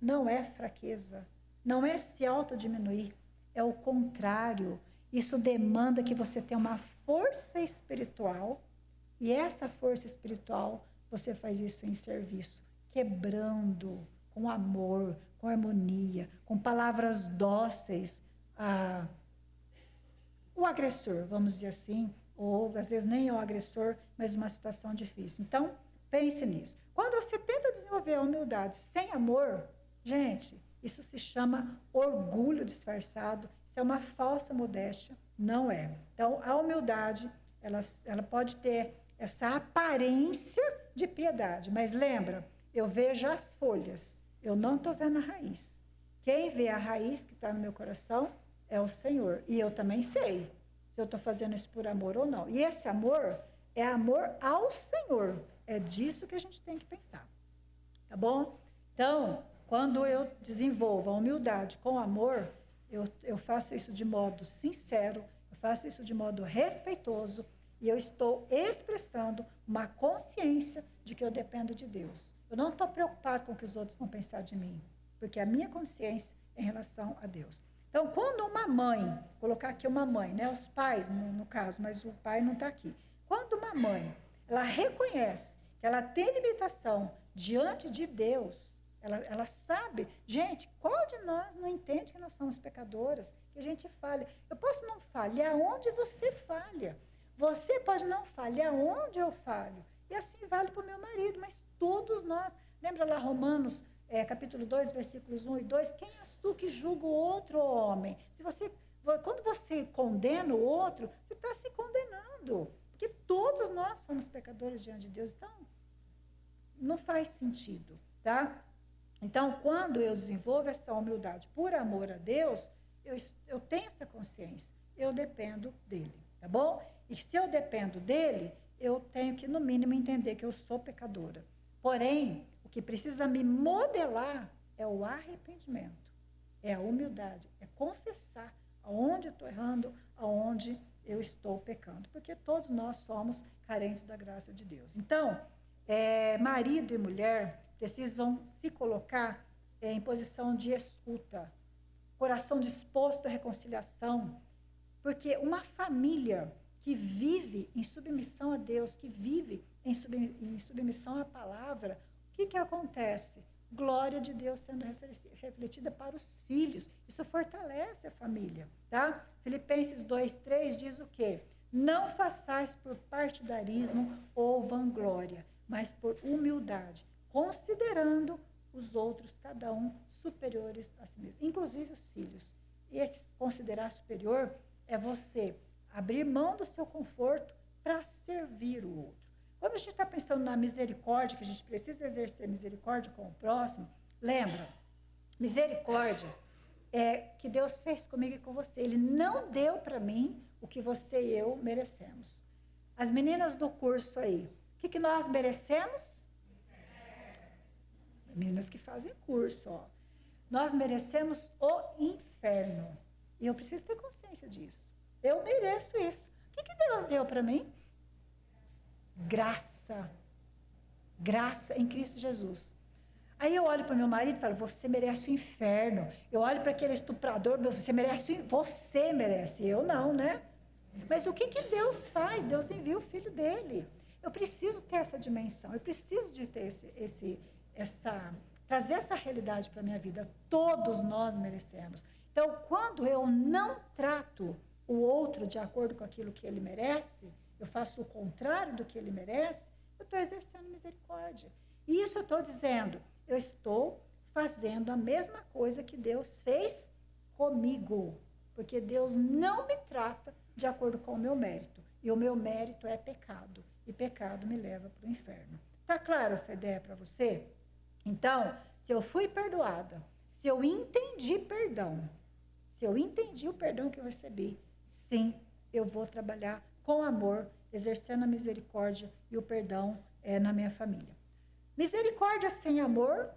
não é fraqueza, não é se autodiminuir, é o contrário. Isso demanda que você tenha uma força espiritual e essa força espiritual, você faz isso em serviço, quebrando, com amor, com harmonia, com palavras dóceis, o agressor, vamos dizer assim, ou às vezes nem é o agressor, mas uma situação difícil. Então, pense nisso. Quando você tenta desenvolver a humildade sem amor, gente, isso se chama orgulho disfarçado, isso é uma falsa modéstia, não é. Então, a humildade, ela pode ter essa aparência de piedade, mas lembra, eu vejo as folhas, eu não estou vendo a raiz. Quem vê a raiz que está no meu coração é o Senhor. E eu também sei se eu estou fazendo isso por amor ou não. E esse amor é amor ao Senhor. É disso que a gente tem que pensar. Tá bom? Então, quando eu desenvolvo a humildade com amor, eu faço isso de modo sincero, eu faço isso de modo respeitoso e eu estou expressando uma consciência de que eu dependo de Deus. Eu não estou preocupado com o que os outros vão pensar de mim, porque a minha consciência é em relação a Deus. Então, quando uma mãe, colocar aqui uma mãe, né, os pais no caso, mas o pai não está aqui. Quando uma mãe, ela reconhece que ela tem limitação diante de Deus, ela sabe, gente, qual de nós não entende que nós somos pecadoras, que a gente falha? Eu posso não falhar onde você falha. Você pode não falhar onde eu falho. E assim vale para o meu marido, mas todos nós. Lembra lá Romanos, capítulo 2, versículos 1 e 2? Quem és tu que julga o outro homem? Se você Quando você condena o outro, você está se condenando. Porque todos nós somos pecadores diante de Deus. Então, não faz sentido, tá? Então, quando eu desenvolvo essa humildade por amor a Deus, eu tenho essa consciência. Eu dependo dele, tá bom? E se eu dependo dele, eu tenho que, no mínimo, entender que eu sou pecadora. Porém, o que precisa me modelar é o arrependimento, é a humildade, é confessar aonde eu estou errando, aonde eu estou pecando. Porque todos nós somos carentes da graça de Deus. Então, marido e mulher precisam se colocar em posição de escuta, coração disposto à reconciliação, porque uma família que vive em submissão a Deus, que vive em submissão à palavra, o que acontece? Glória de Deus sendo refletida para os filhos. Isso fortalece a família, tá? Filipenses 2:3 diz o quê? Não façais por partidarismo ou vanglória, mas por humildade, considerando os outros, cada um, superiores a si mesmo, inclusive os filhos. E esse considerar superior é você abrir mão do seu conforto para servir o outro. Quando a gente está pensando na misericórdia, que a gente precisa exercer misericórdia com o próximo, lembra, misericórdia é que Deus fez comigo e com você. Ele não deu para mim o que você e eu merecemos. As meninas do curso aí, o que nós merecemos? Meninas que fazem curso, ó. Nós merecemos o inferno. E eu preciso ter consciência disso. Eu mereço isso. O que Deus deu para mim? Graça. Graça em Cristo Jesus. Aí eu olho para meu marido e falo, você merece o inferno. Eu olho para aquele estuprador, você merece. Eu não, né? Mas o que Deus faz? Deus envia o filho dele. Eu preciso ter essa dimensão. Eu preciso de ter trazer essa realidade para a minha vida. Todos nós merecemos. Então, quando eu não trato o outro de acordo com aquilo que ele merece, eu faço o contrário do que ele merece, eu estou exercendo misericórdia. E isso eu estou dizendo, eu estou fazendo a mesma coisa que Deus fez comigo. Porque Deus não me trata de acordo com o meu mérito. E o meu mérito é pecado. E pecado me leva para o inferno. Está clara essa ideia para você? Então, se eu fui perdoada, se eu entendi perdão, se eu entendi o perdão que eu recebi, sim, eu vou trabalhar com amor, exercendo a misericórdia e o perdão na minha família. Misericórdia sem amor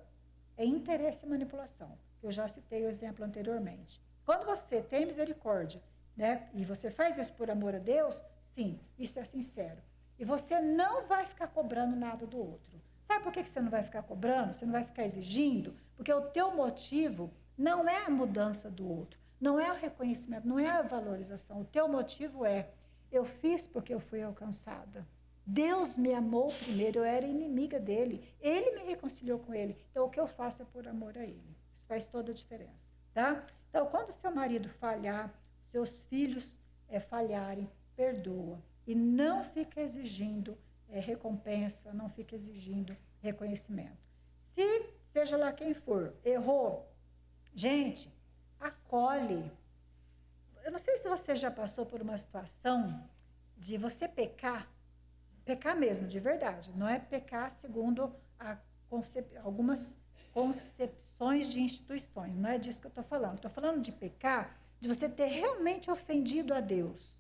é interesse e manipulação. Eu já citei o exemplo anteriormente. Quando você tem misericórdia, né, e você faz isso por amor a Deus, sim, isso é sincero. E você não vai ficar cobrando nada do outro. Sabe por que você não vai ficar cobrando? Você não vai ficar exigindo? Porque o teu motivo não é a mudança do outro, não é o reconhecimento, não é a valorização. O teu motivo é, eu fiz porque eu fui alcançada. Deus me amou primeiro, eu era inimiga dele. Ele me reconciliou com ele. Então, o que eu faço é por amor a ele. Isso faz toda a diferença, tá? Então, quando seu marido falhar, seus filhos falharem, perdoa. E não fica exigindo recompensa, não fica exigindo reconhecimento. Se, seja lá quem for, errou, gente, acolhe. Eu não sei se você já passou por uma situação de você pecar mesmo, de verdade. Não é pecar segundo algumas concepções de instituições, não é disso que eu estou falando. Estou falando de pecar, de você ter realmente ofendido a Deus.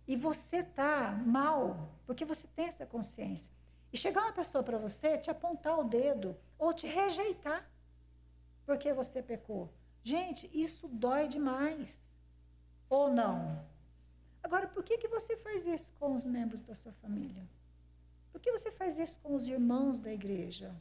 E você está mal, porque você tem essa consciência. E chegar uma pessoa para você, te apontar o dedo, ou te rejeitar, porque você pecou. Gente, isso dói demais. Ou não? Agora, por que você faz isso com os membros da sua família? Por que você faz isso com os irmãos da igreja?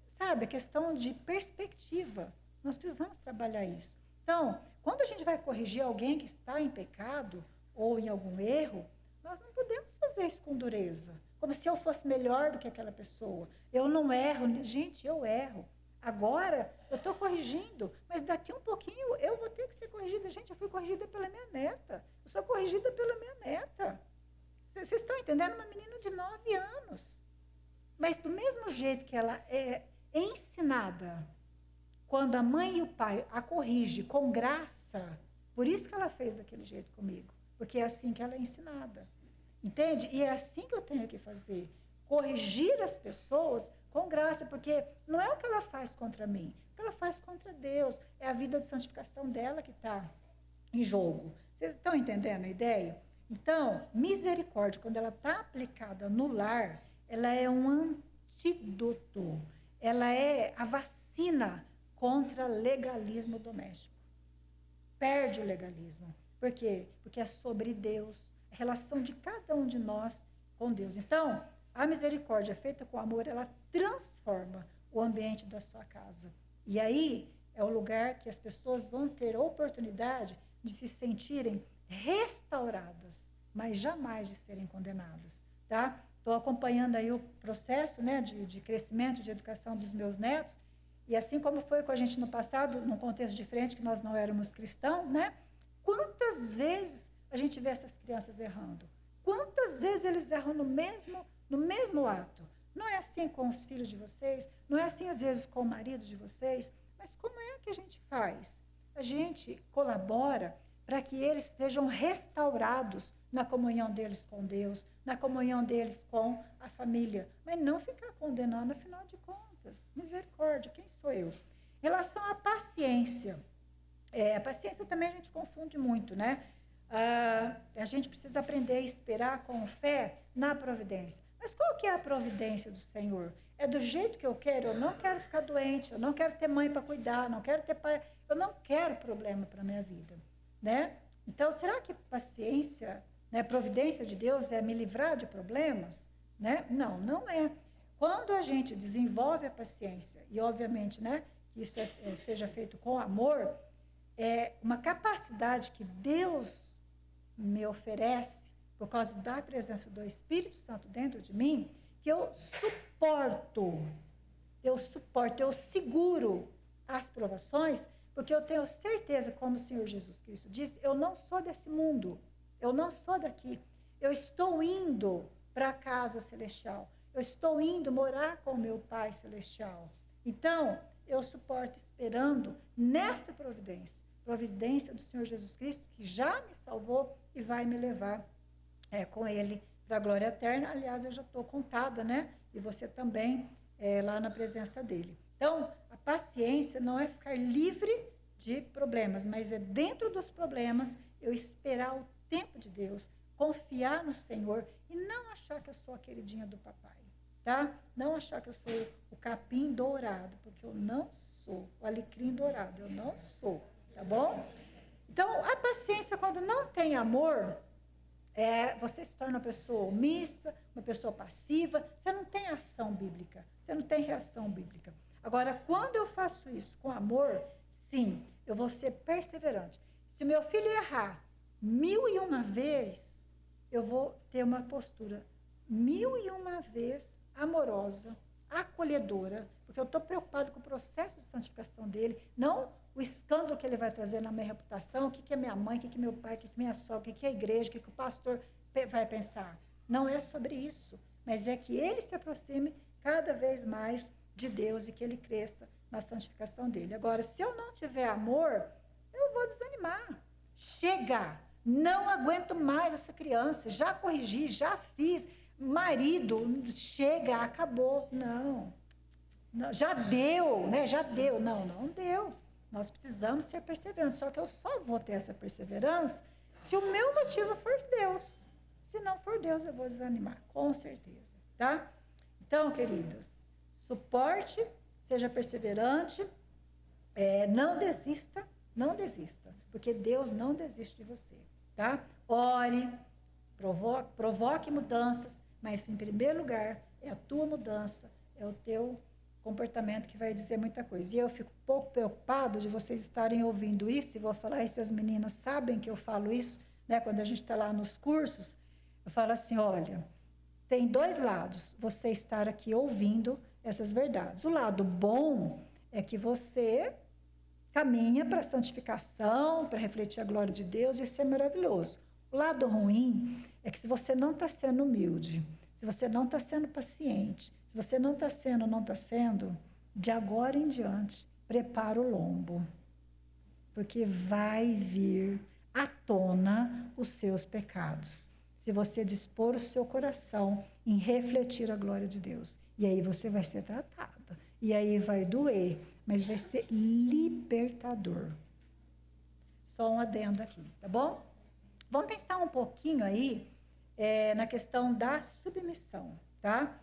Sabe, a questão de perspectiva. Nós precisamos trabalhar isso. Então, quando a gente vai corrigir alguém que está em pecado ou em algum erro, nós não podemos fazer isso com dureza. Como se eu fosse melhor do que aquela pessoa. Eu não erro. Gente, eu erro. Agora, eu estou corrigindo, mas daqui um pouquinho eu vou ter que ser corrigida. Gente, eu fui corrigida pela minha neta. Eu sou corrigida pela minha neta. Vocês estão entendendo? Uma menina de 9 anos. Mas do mesmo jeito que ela é ensinada, quando a mãe e o pai a corrigem com graça, Por isso que ela fez daquele jeito comigo, porque é assim que ela é ensinada. Entende? E é assim que eu tenho que fazer. Corrigir as pessoas com graça, porque não é o que ela faz contra mim, é o que ela faz contra Deus. É a vida de santificação dela que está em jogo. Vocês estão entendendo a ideia? Então, misericórdia, quando ela está aplicada no lar, ela é um antídoto. Ela é a vacina contra legalismo doméstico. Perde o legalismo. Por quê? Porque é sobre Deus, a relação de cada um de nós com Deus. Então, a misericórdia feita com amor, ela transforma o ambiente da sua casa. E aí é o lugar que as pessoas vão ter oportunidade de se sentirem restauradas, mas jamais de serem condenadas, tá? Estou acompanhando aí o processo, né, de crescimento, de educação dos meus netos, e assim como foi com a gente no passado, num contexto diferente, que nós não éramos cristãos, né? Quantas vezes a gente vê essas crianças errando? Quantas vezes eles erram no mesmo ato? Não é assim com os filhos de vocês, não é assim às vezes com o marido de vocês, mas como é que a gente faz? A gente colabora para que eles sejam restaurados na comunhão deles com Deus, na comunhão deles com a família, mas não ficar condenando, afinal de contas. Misericórdia, quem sou eu? Em relação à paciência, a paciência também a gente confunde muito, né? A gente precisa aprender a esperar com fé na providência. Mas qual que é a providência do Senhor? É do jeito que eu quero? Eu não quero ficar doente, eu não quero ter mãe para cuidar, não quero ter pai, eu não quero problema para a minha vida, né? Então, será que paciência, né, providência de Deus é me livrar de problemas? Né? Não, não é. Quando a gente desenvolve a paciência, e obviamente, né, que isso seja feito com amor, é uma capacidade que Deus me oferece, por causa da presença do Espírito Santo dentro de mim, que eu seguro as provações, porque eu tenho certeza, como o Senhor Jesus Cristo disse, eu não sou desse mundo, eu não sou daqui, eu estou indo para a casa celestial, eu estou indo morar com o meu Pai celestial. Então, eu suporto esperando nessa providência do Senhor Jesus Cristo, que já me salvou e vai me levar com Ele para a glória eterna. Aliás, eu já estou contada, né? E você também, lá na presença dEle. Então, a paciência não é ficar livre de problemas, mas é dentro dos problemas eu esperar o tempo de Deus, confiar no Senhor e não achar que eu sou a queridinha do papai, tá? Não achar que eu sou o capim dourado, porque eu não sou, o alecrim dourado, eu não sou, tá bom? Então, a paciência, quando não tem amor, você se torna uma pessoa omissa, uma pessoa passiva, você não tem ação bíblica, você não tem reação bíblica. Agora, quando eu faço isso com amor, sim, eu vou ser perseverante. Se o meu filho errar 1001 vezes, eu vou ter uma postura 1001 vezes amorosa, acolhedora, porque eu estou preocupada com o processo de santificação dele, não o escândalo que ele vai trazer na minha reputação, o que é minha mãe, o que é meu pai, o que é minha sogra, o que é a igreja, o que o pastor vai pensar. Não é sobre isso, mas é que ele se aproxime cada vez mais de Deus e que ele cresça na santificação dele. Agora, se eu não tiver amor, eu vou desanimar. Chega! Não aguento mais essa criança, já corrigi, já fiz, marido, chega, acabou. Não, já deu, né? Já deu. Não deu. Nós precisamos ser perseverantes, só que eu só vou ter essa perseverança se o meu motivo for Deus. Se não for Deus, eu vou desanimar, com certeza, tá? Então, queridas, suporte, seja perseverante, não desista, porque Deus não desiste de você, tá? Ore, provoque mudanças, mas em primeiro lugar é a tua mudança, é o teu comportamento que vai dizer muita coisa. E eu fico um pouco preocupada de vocês estarem ouvindo isso, e vou falar, e se as meninas sabem que eu falo isso, né, quando a gente está lá nos cursos, eu falo assim, olha, tem dois lados, você estar aqui ouvindo essas verdades. O lado bom é que você caminha para a santificação, para refletir a glória de Deus, e isso é maravilhoso. O lado ruim é que se você não está sendo humilde, se você não está sendo paciente, se você não está sendo, de agora em diante, prepara o lombo. porque vai vir à tona os seus pecados. Se você dispor o seu coração em refletir a glória de Deus. E aí você vai ser tratada. E aí vai doer, mas vai ser libertador. Só um adendo aqui, tá bom? Vamos pensar um pouquinho aí na questão da submissão, tá?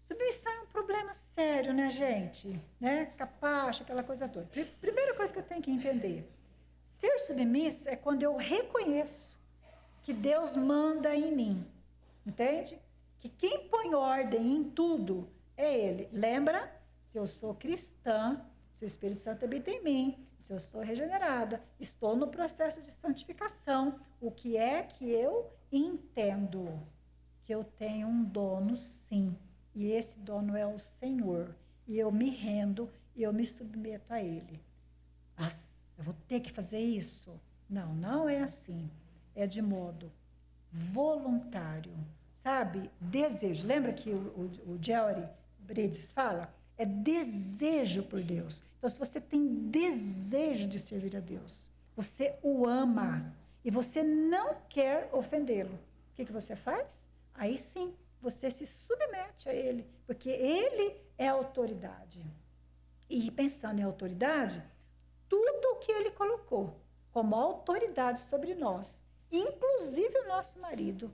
Submissão é um problema sério, né, gente? Né? Capacho, aquela coisa toda. Primeira coisa que eu tenho que entender. Ser submissa é quando eu reconheço que Deus manda em mim. Entende? Que quem põe ordem em tudo é Ele. Lembra? Se eu sou cristã, se o Espírito Santo habita em mim, se eu sou regenerada, estou no processo de santificação. O que é que eu entendo? Que eu tenho um dono, sim. E esse dono é o Senhor. E eu me rendo e eu me submeto a Ele. Nossa, eu vou ter que fazer isso? Não, não é assim. É de modo voluntário. Sabe? Desejo. Lembra que o Jerry Bridges fala? É desejo por Deus. Então, se você tem desejo de servir a Deus, você o ama e você não quer ofendê-lo, o que você faz? Aí sim, você se submete a Ele, porque Ele é a autoridade. E pensando em autoridade, tudo o que Ele colocou como autoridade sobre nós, inclusive o nosso marido,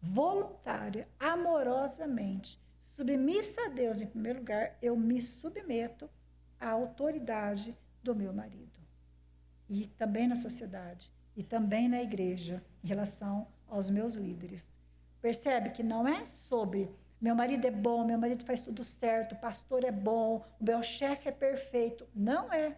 voluntária, amorosamente, submissa a Deus em primeiro lugar, eu me submeto à autoridade do meu marido. E também na sociedade, e também na igreja, em relação aos meus líderes. Percebe que não é sobre meu marido é bom, meu marido faz tudo certo, o pastor é bom, o meu chefe é perfeito. Não é.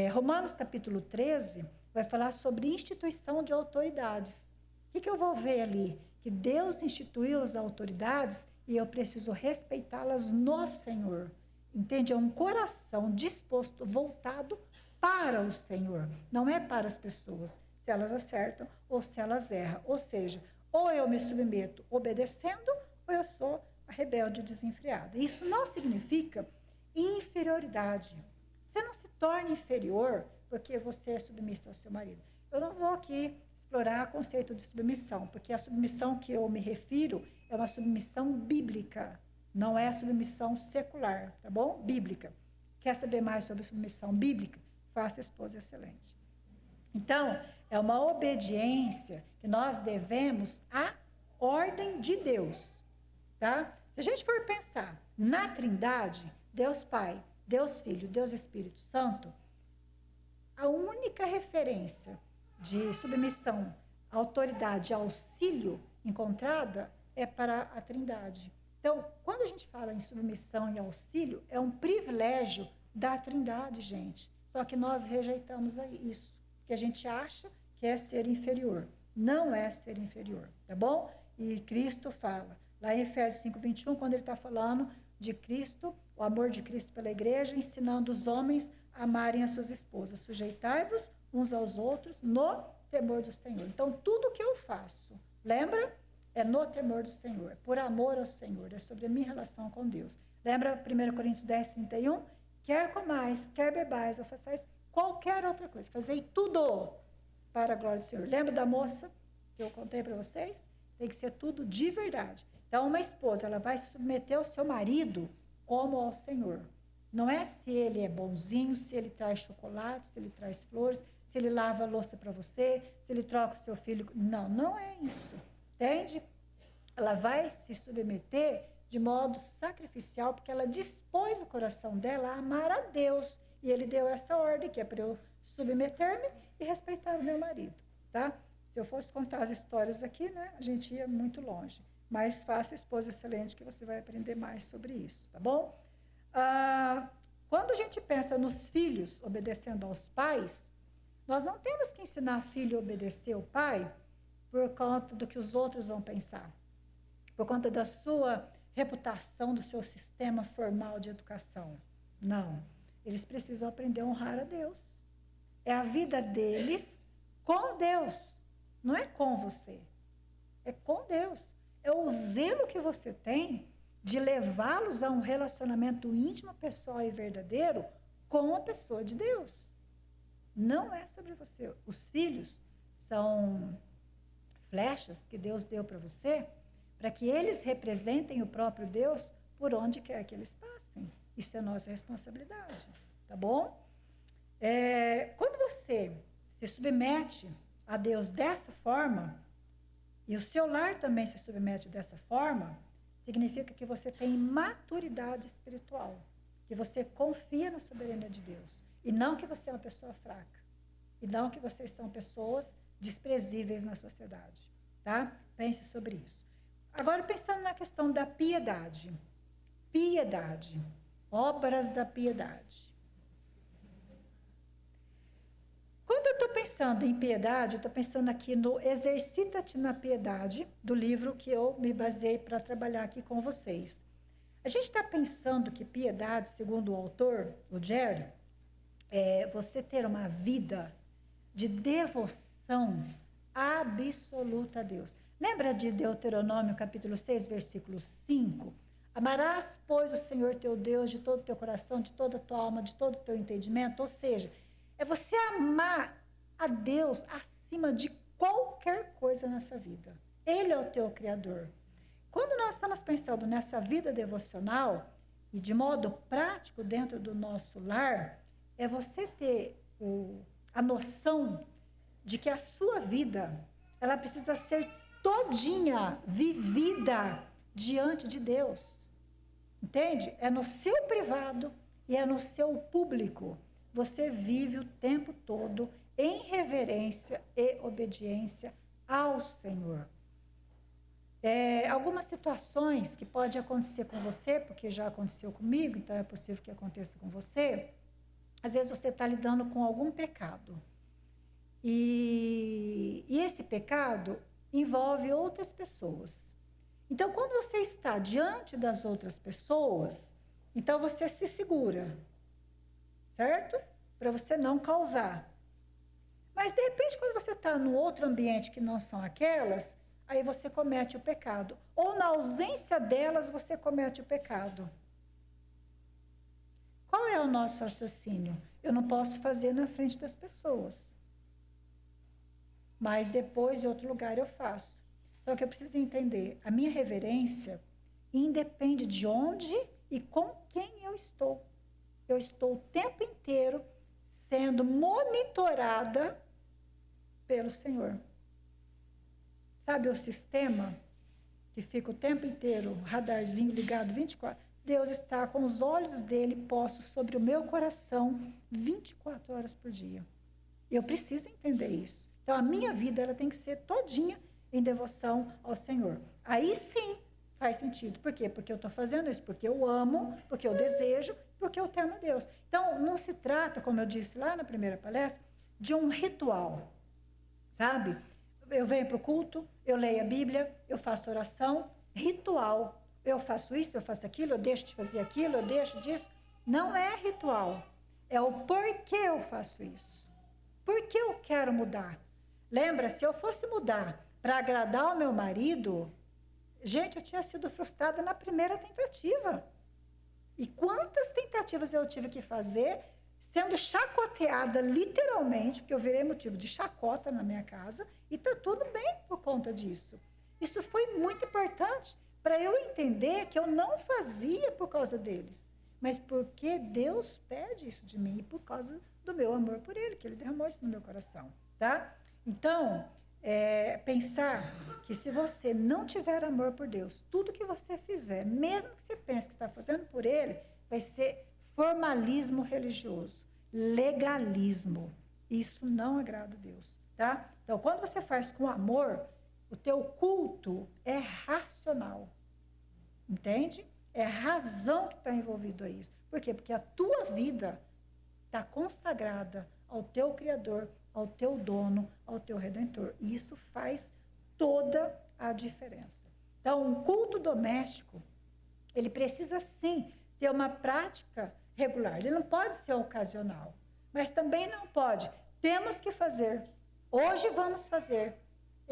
Romanos capítulo 13 vai falar sobre instituição de autoridades. O que eu vou ver ali? Que Deus instituiu as autoridades e eu preciso respeitá-las no Senhor. Entende? É um coração disposto, voltado para o Senhor. Não é para as pessoas, se elas acertam ou se elas erram. Ou seja, ou eu me submeto obedecendo, ou eu sou a rebelde desenfreada. Isso não significa inferioridade. Você não se torna inferior porque você é submissa ao seu marido. Eu não vou aqui explorar o conceito de submissão, porque a submissão que eu me refiro é uma submissão bíblica, não é a submissão secular, tá bom? Bíblica. Quer saber mais sobre submissão bíblica? Faça esposa excelente. Então, é uma obediência que nós devemos à ordem de Deus, tá? Se a gente for pensar na Trindade, Deus Pai, Deus Filho, Deus Espírito Santo, a única referência de submissão, autoridade, auxílio encontrada é para a Trindade. Então, quando a gente fala em submissão e auxílio, é um privilégio da Trindade, gente. Só que nós rejeitamos isso, que a gente acha que é ser inferior. Não é ser inferior, tá bom? E Cristo fala, lá em Efésios 5:21, quando ele está falando de Cristo, o amor de Cristo pela igreja, ensinando os homens a amarem as suas esposas. Sujeitai-vos uns aos outros no temor do Senhor. Então, tudo que eu faço, lembra? É no temor do Senhor, por amor ao Senhor, é sobre a minha relação com Deus. Lembra 1 Coríntios 10:31? Quer comais, quer bebais, ou façais qualquer outra coisa. Fazei tudo para a glória do Senhor. Lembra da moça que eu contei para vocês? Tem que ser tudo de verdade. Então, uma esposa, ela vai se submeter ao seu marido como ao Senhor. Não é se ele é bonzinho, se ele traz chocolate, se ele traz flores, se ele lava a louça para você, se ele troca o seu filho. Não, não é isso. Entende? Ela vai se submeter de modo sacrificial, porque ela dispôs o coração dela a amar a Deus. E ele deu essa ordem, que é para eu submeter-me e respeitar o meu marido, tá? Se eu fosse contar as histórias aqui, né, a gente ia muito longe. Mas faça esposa excelente, que você vai aprender mais sobre isso, tá bom? Quando a gente pensa nos filhos obedecendo aos pais, nós não temos que ensinar filho a obedecer ao pai por conta do que os outros vão pensar, por conta da sua reputação, do seu sistema formal de educação. Não. Eles precisam aprender a honrar a Deus. É a vida deles com Deus. Não é com você. É com Deus. É o zelo que você tem de levá-los a um relacionamento íntimo, pessoal e verdadeiro com a pessoa de Deus. Não é sobre você. Os filhos são flechas que Deus deu para você, para que eles representem o próprio Deus por onde quer que eles passem. Isso é nossa responsabilidade, tá bom? Quando você se submete a Deus dessa forma, e o seu lar também se submete dessa forma, significa que você tem maturidade espiritual, que você confia na soberania de Deus, e não que você é uma pessoa fraca, e não que vocês são pessoas desprezíveis na sociedade, tá? Pense sobre isso. Agora, pensando na questão da piedade. Piedade. Obras da piedade. Quando eu estou pensando em piedade, eu estou pensando aqui no Exercita-te na Piedade, do livro que eu me baseei para trabalhar aqui com vocês. A gente está pensando que piedade, segundo o autor, o Jerry, é você ter uma vida de devoção absoluta a Deus. Lembra de Deuteronômio, capítulo 6, versículo 5? Amarás, pois, o Senhor teu Deus de todo o teu coração, de toda a tua alma, de todo o teu entendimento. Ou seja, é você amar a Deus acima de qualquer coisa nessa vida. Ele é o teu Criador. Quando nós estamos pensando nessa vida devocional, e de modo prático dentro do nosso lar, é você ter a noção de que a sua vida, ela precisa ser todinha vivida diante de Deus. Entende? É no seu privado e é no seu público. Você vive o tempo todo em reverência e obediência ao Senhor. Algumas situações que pode acontecer com você, porque já aconteceu comigo, então é possível que aconteça com você. Às vezes você está lidando com algum pecado. E esse pecado envolve outras pessoas. Então, quando você está diante das outras pessoas, então você se segura, certo? Para você não causar. Mas, de repente, quando você está num outro ambiente que não são aquelas, aí você comete o pecado. Ou, na ausência delas, você comete o pecado. Qual é o nosso raciocínio? Eu não posso fazer na frente das pessoas. Mas depois, em outro lugar, eu faço. Só que eu preciso entender, a minha reverência independe de onde e com quem eu estou. Eu estou o tempo inteiro sendo monitorada pelo Senhor. Sabe o sistema que fica o tempo inteiro, radarzinho ligado 24? Deus está com os olhos dele postos sobre o meu coração 24 horas por dia. Eu preciso entender isso. Então, a minha vida ela tem que ser todinha em devoção ao Senhor. Aí sim faz sentido. Por quê? Porque eu estou fazendo isso, porque eu amo, porque eu desejo, porque eu temo a Deus. Então, não se trata, como eu disse lá na primeira palestra, de um ritual, sabe? Eu venho para o culto, eu leio a Bíblia, eu faço oração, ritual. Eu faço isso, eu faço aquilo, eu deixo de fazer aquilo, eu deixo disso. Não é ritual. É o porquê eu faço isso. Por que eu quero mudar? Lembra, se eu fosse mudar para agradar o meu marido, gente, eu tinha sido frustrada na primeira tentativa. E quantas tentativas eu tive que fazer, sendo chacoteada literalmente, porque eu virei motivo de chacota na minha casa, e está tudo bem por conta disso. Isso foi muito importante para eu entender que eu não fazia por causa deles, mas porque Deus pede isso de mim e por causa do meu amor por Ele, que Ele derramou isso no meu coração, tá? Então, pensar que se você não tiver amor por Deus, tudo que você fizer, mesmo que você pense que está fazendo por Ele, vai ser formalismo religioso, legalismo. Isso não agrada a Deus, tá? Então, quando você faz com amor, o teu culto é racional, entende? É a razão que está envolvida a isso. Por quê? Porque a tua vida está consagrada ao teu Criador, ao teu dono, ao teu Redentor. E isso faz toda a diferença. Então, um culto doméstico, ele precisa sim ter uma prática regular. Ele não pode ser ocasional, mas também não pode. Temos que fazer. Hoje vamos fazer.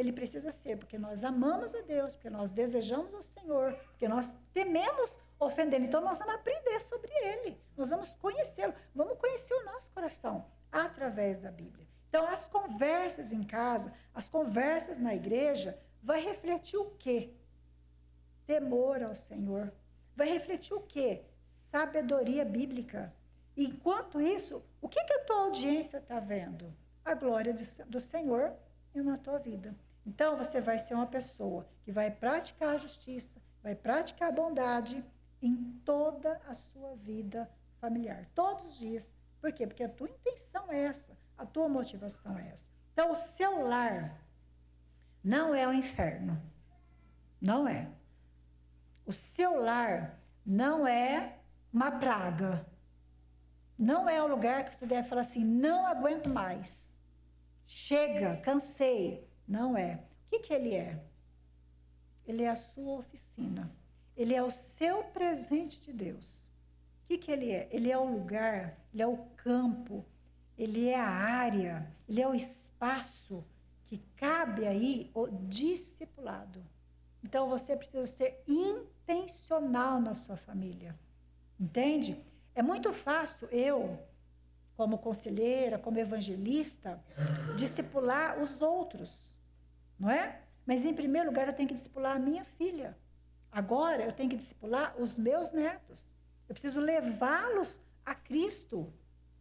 ele precisa ser porque nós amamos a Deus, porque nós desejamos o Senhor, porque nós tememos ofendê-lo. Então, nós vamos aprender sobre ele, nós vamos conhecê-lo, vamos conhecer o nosso coração através da Bíblia. Então, as conversas em casa, as conversas na igreja, vai refletir o quê? Temor ao Senhor. Vai refletir o quê? Sabedoria bíblica. Enquanto isso, o que a tua audiência está vendo? A glória do Senhor na tua vida. Então, você vai ser uma pessoa que vai praticar a justiça, vai praticar a bondade em toda a sua vida familiar, todos os dias. Por quê? Porque a tua intenção é essa, a tua motivação é essa. Então, o seu lar não é o inferno. Não é. O seu lar não é uma praga. Não é um lugar que você deve falar assim, não aguento mais. Chega, cansei. Não é. O que ele é? Ele é a sua oficina. Ele é o seu presente de Deus. O que ele é? Ele é o lugar, ele é o campo, ele é a área, ele é o espaço que cabe aí o discipulado. Então, você precisa ser intencional na sua família. Entende? É muito fácil eu, como conselheira, como evangelista, discipular os outros, não é? Mas, em primeiro lugar, eu tenho que discipular a minha filha. Agora, eu tenho que discipular os meus netos. Eu preciso levá-los a Cristo.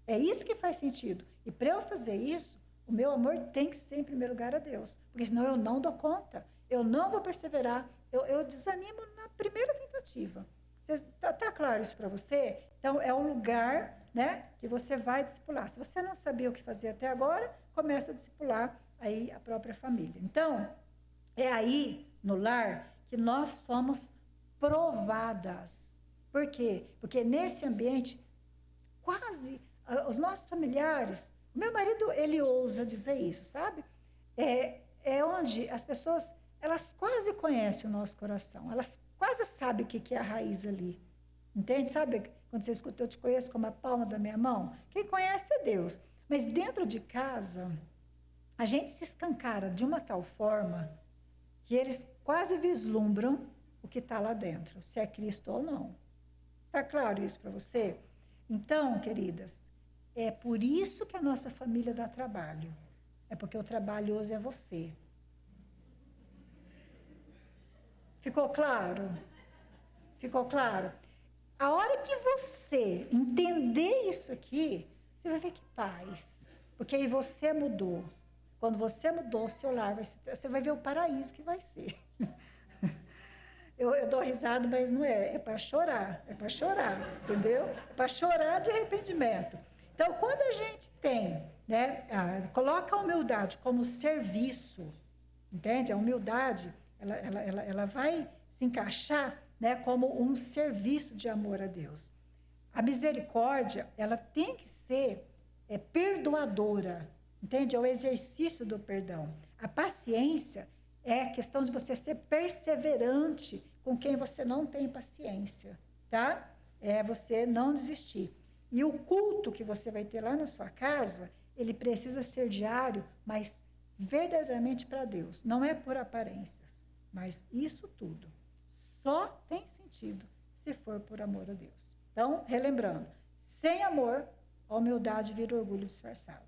É isso que faz sentido. E para eu fazer isso, o meu amor tem que ser, em primeiro lugar, a Deus. Porque senão eu não dou conta. Eu não vou perseverar. Eu desanimo na primeira tentativa. Está claro isso para você? Então, é o lugar, né, que você vai discipular. Se você não sabia o que fazer até agora, começa a discipular aí a própria família. Então, é aí, no lar, que nós somos provadas. Por quê? Porque nesse ambiente, quase, os nossos familiares, o meu marido, ele ousa dizer isso, sabe? É onde as pessoas, elas quase conhecem o nosso coração, elas quase sabem o que é a raiz ali. Entende? Sabe quando você escuta, eu te conheço como a palma da minha mão? Quem conhece é Deus. Mas dentro de casa, a gente se escancara de uma tal forma que eles quase vislumbram o que está lá dentro, se é Cristo ou não. Está claro isso para você? Então, queridas, é por isso que a nossa família dá trabalho. É porque o trabalhoso é você. Ficou claro? Ficou claro? A hora que você entender isso aqui, você vai ver que paz. Porque aí você mudou. Quando você mudou o seu lar, você vai ver o paraíso que vai ser. Eu dou risada, mas não é. É para chorar. É para chorar, entendeu? É para chorar de arrependimento. Então, quando a gente tem, né, coloca a humildade como serviço, entende? A humildade, ela vai se encaixar, né, como um serviço de amor a Deus. A misericórdia, ela tem que ser perdoadora, entende? É o exercício do perdão. A paciência é a questão de você ser perseverante com quem você não tem paciência, tá? É você não desistir. E o culto que você vai ter lá na sua casa, ele precisa ser diário, mas verdadeiramente para Deus. Não é por aparências, mas isso tudo só tem sentido se for por amor a Deus. Então, relembrando, sem amor, a humildade vira orgulho disfarçado.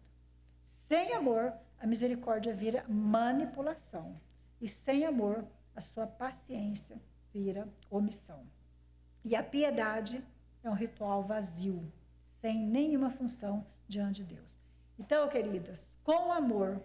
Sem amor, a misericórdia vira manipulação. E sem amor, a sua paciência vira omissão. E a piedade é um ritual vazio, sem nenhuma função diante de Deus. Então, queridas, com amor,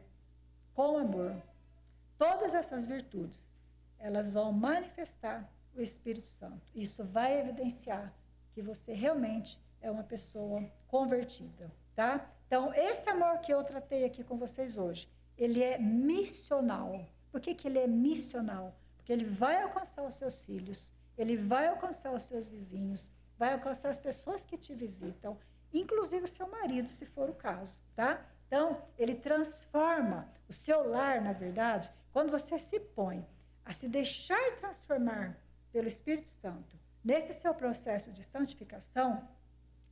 todas essas virtudes, elas vão manifestar o Espírito Santo. Isso vai evidenciar que você realmente é uma pessoa convertida, tá? Então, esse amor que eu tratei aqui com vocês hoje, ele é missional. Por que ele é missional? Porque ele vai alcançar os seus filhos, ele vai alcançar os seus vizinhos, vai alcançar as pessoas que te visitam, inclusive o seu marido, se for o caso, tá? Então, ele transforma o seu lar, na verdade, quando você se põe a se deixar transformar pelo Espírito Santo, nesse seu processo de santificação,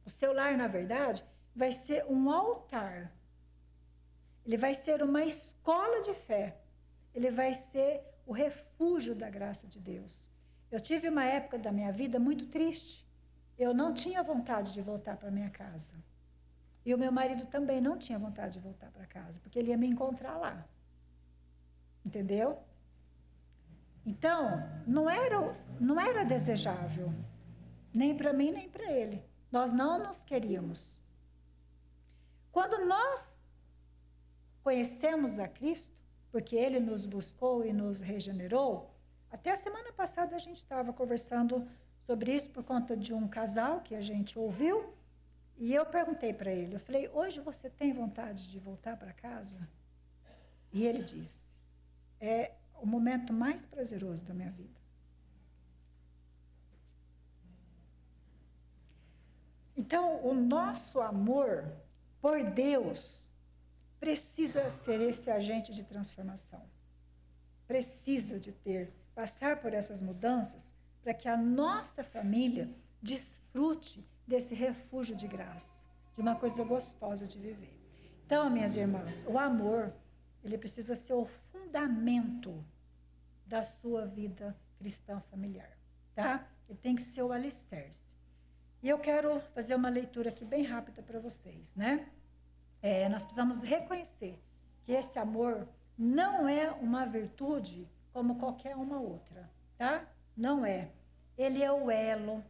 o seu lar, na verdade, vai ser um altar. Ele vai ser uma escola de fé. ele vai ser o refúgio da graça de Deus. Eu tive uma época da minha vida muito triste. Eu não tinha vontade de voltar para minha casa. E o meu marido também não tinha vontade de voltar para casa, porque ele ia me encontrar lá. Entendeu? Então, não era desejável, nem para mim, nem para ele. Nós não nos queríamos. Quando nós conhecemos a Cristo, porque ele nos buscou e nos regenerou, até a semana passada a gente estava conversando sobre isso por conta de um casal que a gente ouviu, e eu perguntei para ele, eu falei, hoje você tem vontade de voltar para casa? E ele disse, é o momento mais prazeroso da minha vida. Então, o nosso amor por Deus precisa ser esse agente de transformação. Precisa de passar por essas mudanças para que a nossa família desfrute desse refúgio de graça, de uma coisa gostosa de viver. Então, minhas irmãs, o amor, ele precisa ser o fundamento da sua vida cristã familiar, tá? Ele tem que ser o alicerce. E eu quero fazer uma leitura aqui bem rápida para vocês, né? Nós precisamos reconhecer que esse amor não é uma virtude como qualquer uma outra, tá? Não é. Ele é o elo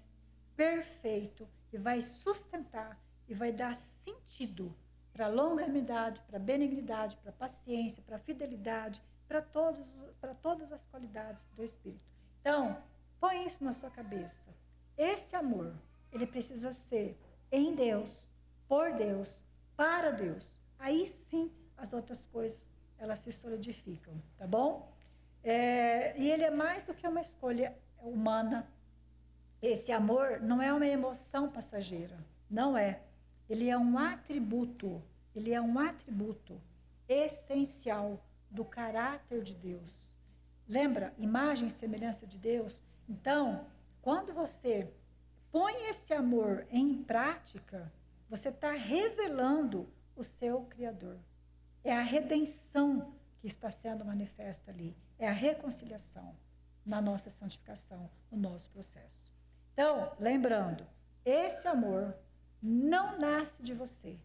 perfeito que vai sustentar e vai dar sentido para a longanimidade, para a benignidade, para a paciência, para a fidelidade, para todas as qualidades do Espírito. Então, põe isso na sua cabeça. Esse amor, ele precisa ser em Deus, por Deus, para Deus. Aí sim, as outras coisas, elas se solidificam, tá bom? E ele é mais do que uma escolha humana. Esse amor não é uma emoção passageira, não é. Ele é um atributo essencial do caráter de Deus. Lembra? Imagem e semelhança de Deus. Então, quando você põe esse amor em prática, você está revelando o seu Criador. É a redenção que está sendo manifesta ali. É a reconciliação na nossa santificação, no nosso processo. Então, lembrando, esse amor não nasce de você,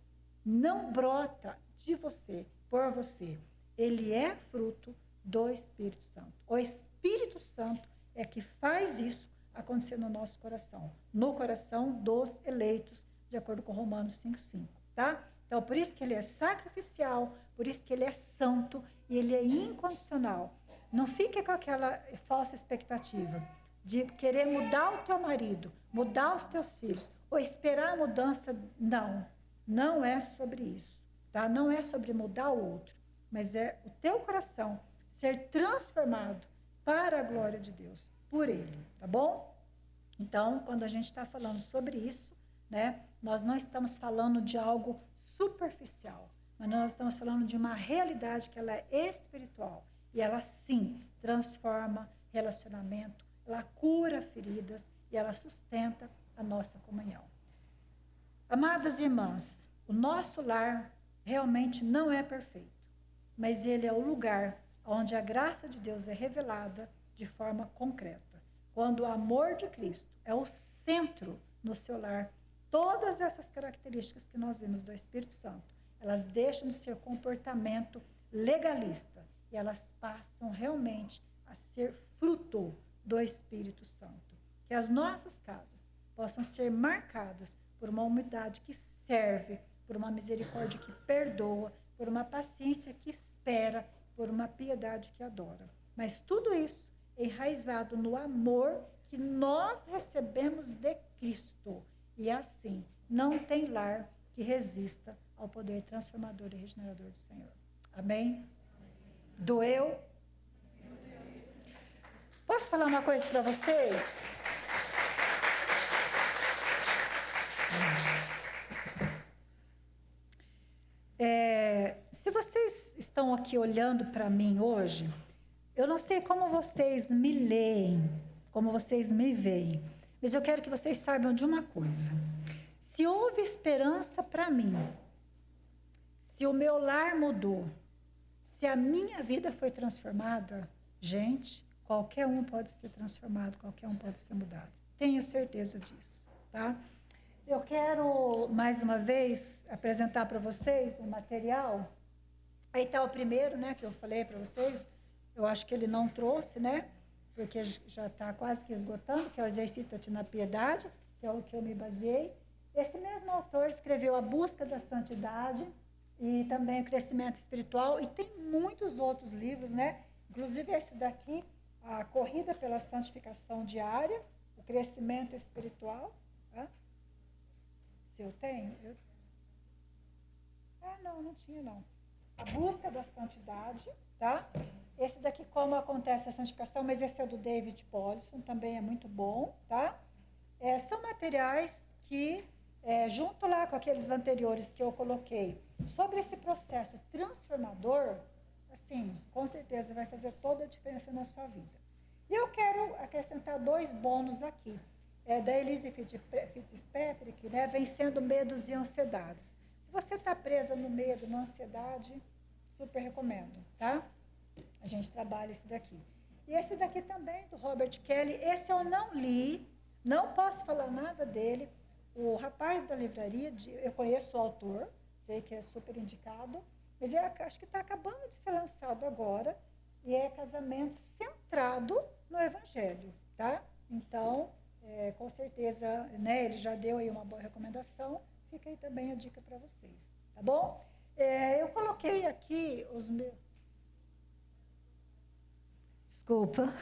não brota de você, por você. Ele é fruto do Espírito Santo. O Espírito Santo é que faz isso acontecer no nosso coração, no coração dos eleitos, de acordo com Romanos 5:5, tá? Então, por isso que ele é sacrificial, por isso que ele é santo e ele é incondicional. Não fique com aquela falsa expectativa de querer mudar o teu marido, mudar os teus filhos, ou esperar a mudança. Não é sobre isso, tá? Não é sobre mudar o outro, mas é o teu coração ser transformado para a glória de Deus, por ele, tá bom? Então, quando a gente está falando sobre isso, né, nós não estamos falando de algo superficial, mas nós estamos falando de uma realidade que ela é espiritual e ela sim transforma relacionamento, ela cura feridas e ela sustenta a nossa comunhão. Amadas irmãs, o nosso lar realmente não é perfeito, mas ele é o lugar onde a graça de Deus é revelada de forma concreta. Quando o amor de Cristo é o centro no seu lar, todas essas características que nós vimos do Espírito Santo, elas deixam de ser comportamento legalista e elas passam realmente a ser fruto do Espírito Santo. Que as nossas casas possam ser marcadas por uma humildade que serve, por uma misericórdia que perdoa, por uma paciência que espera, por uma piedade que adora. Mas tudo isso enraizado no amor que nós recebemos de Cristo. E assim, não tem lar que resista ao poder transformador e regenerador do Senhor. Amém? Doeu? Posso falar uma coisa para vocês? Se vocês estão aqui olhando para mim hoje, eu não sei como vocês me leem, como vocês me veem, mas eu quero que vocês saibam de uma coisa. Se houve esperança para mim, se o meu lar mudou, Se a minha vida foi transformada, gente, qualquer um pode ser transformado, qualquer um pode ser mudado. Tenha certeza disso, tá? Eu quero, mais uma vez, apresentar para vocês um material. Aí está o primeiro, né, que eu falei para vocês. Eu acho que ele não trouxe, né, porque já está quase que esgotando, que é o Exercita-te na Piedade, que é o que eu me baseei. Esse mesmo autor escreveu A Busca da Santidade e também O Crescimento Espiritual, e tem muitos outros livros, né, inclusive esse daqui, A Corrida pela Santificação Diária, O Crescimento Espiritual. Tá? Se eu tenho? Não tinha não. A Busca da Santidade, tá? Esse daqui, Como Acontece a Santificação, mas esse é do David Powlison, também é muito bom, tá? São materiais que, junto lá com aqueles anteriores que eu coloquei, sobre esse processo transformador, assim, com certeza vai fazer toda a diferença na sua vida. E eu quero acrescentar 2 bônus aqui. Da Elise Fitzpatrick, né? Vencendo Medos e Ansiedades. Se você está presa no medo, na ansiedade, super recomendo, tá? A gente trabalha esse daqui. E esse daqui também, do Robert Kelly, esse eu não li, não posso falar nada dele. O rapaz da livraria, eu conheço o autor, sei que é super indicado, mas acho que está acabando de ser lançado agora, e é Casamento Centrado no Evangelho, tá? Então, com certeza, né, ele já deu aí uma boa recomendação, fica aí também a dica para vocês, tá bom? Eu coloquei aqui os meus... Desculpa.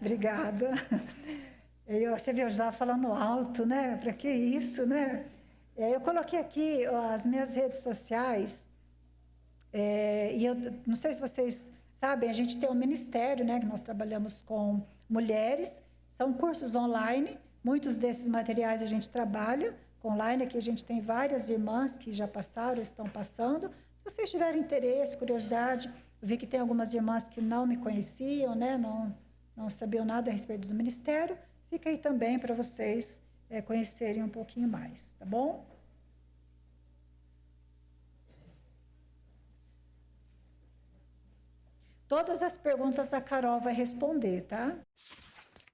Obrigada. Você viu, eu já estava falando alto, né? Para que isso, né? Eu coloquei aqui as minhas redes sociais, e eu não sei se vocês sabem, a gente tem um ministério, né? Que nós trabalhamos com mulheres, são cursos online, muitos desses materiais a gente trabalha online, aqui a gente tem várias irmãs que já passaram, estão passando. Se vocês tiverem interesse, curiosidade, eu vi que tem algumas irmãs que não me conheciam, né? Não sabiam nada a respeito do ministério. Fica aí também para vocês conhecerem um pouquinho mais, tá bom? Todas as perguntas a Carol vai responder, tá?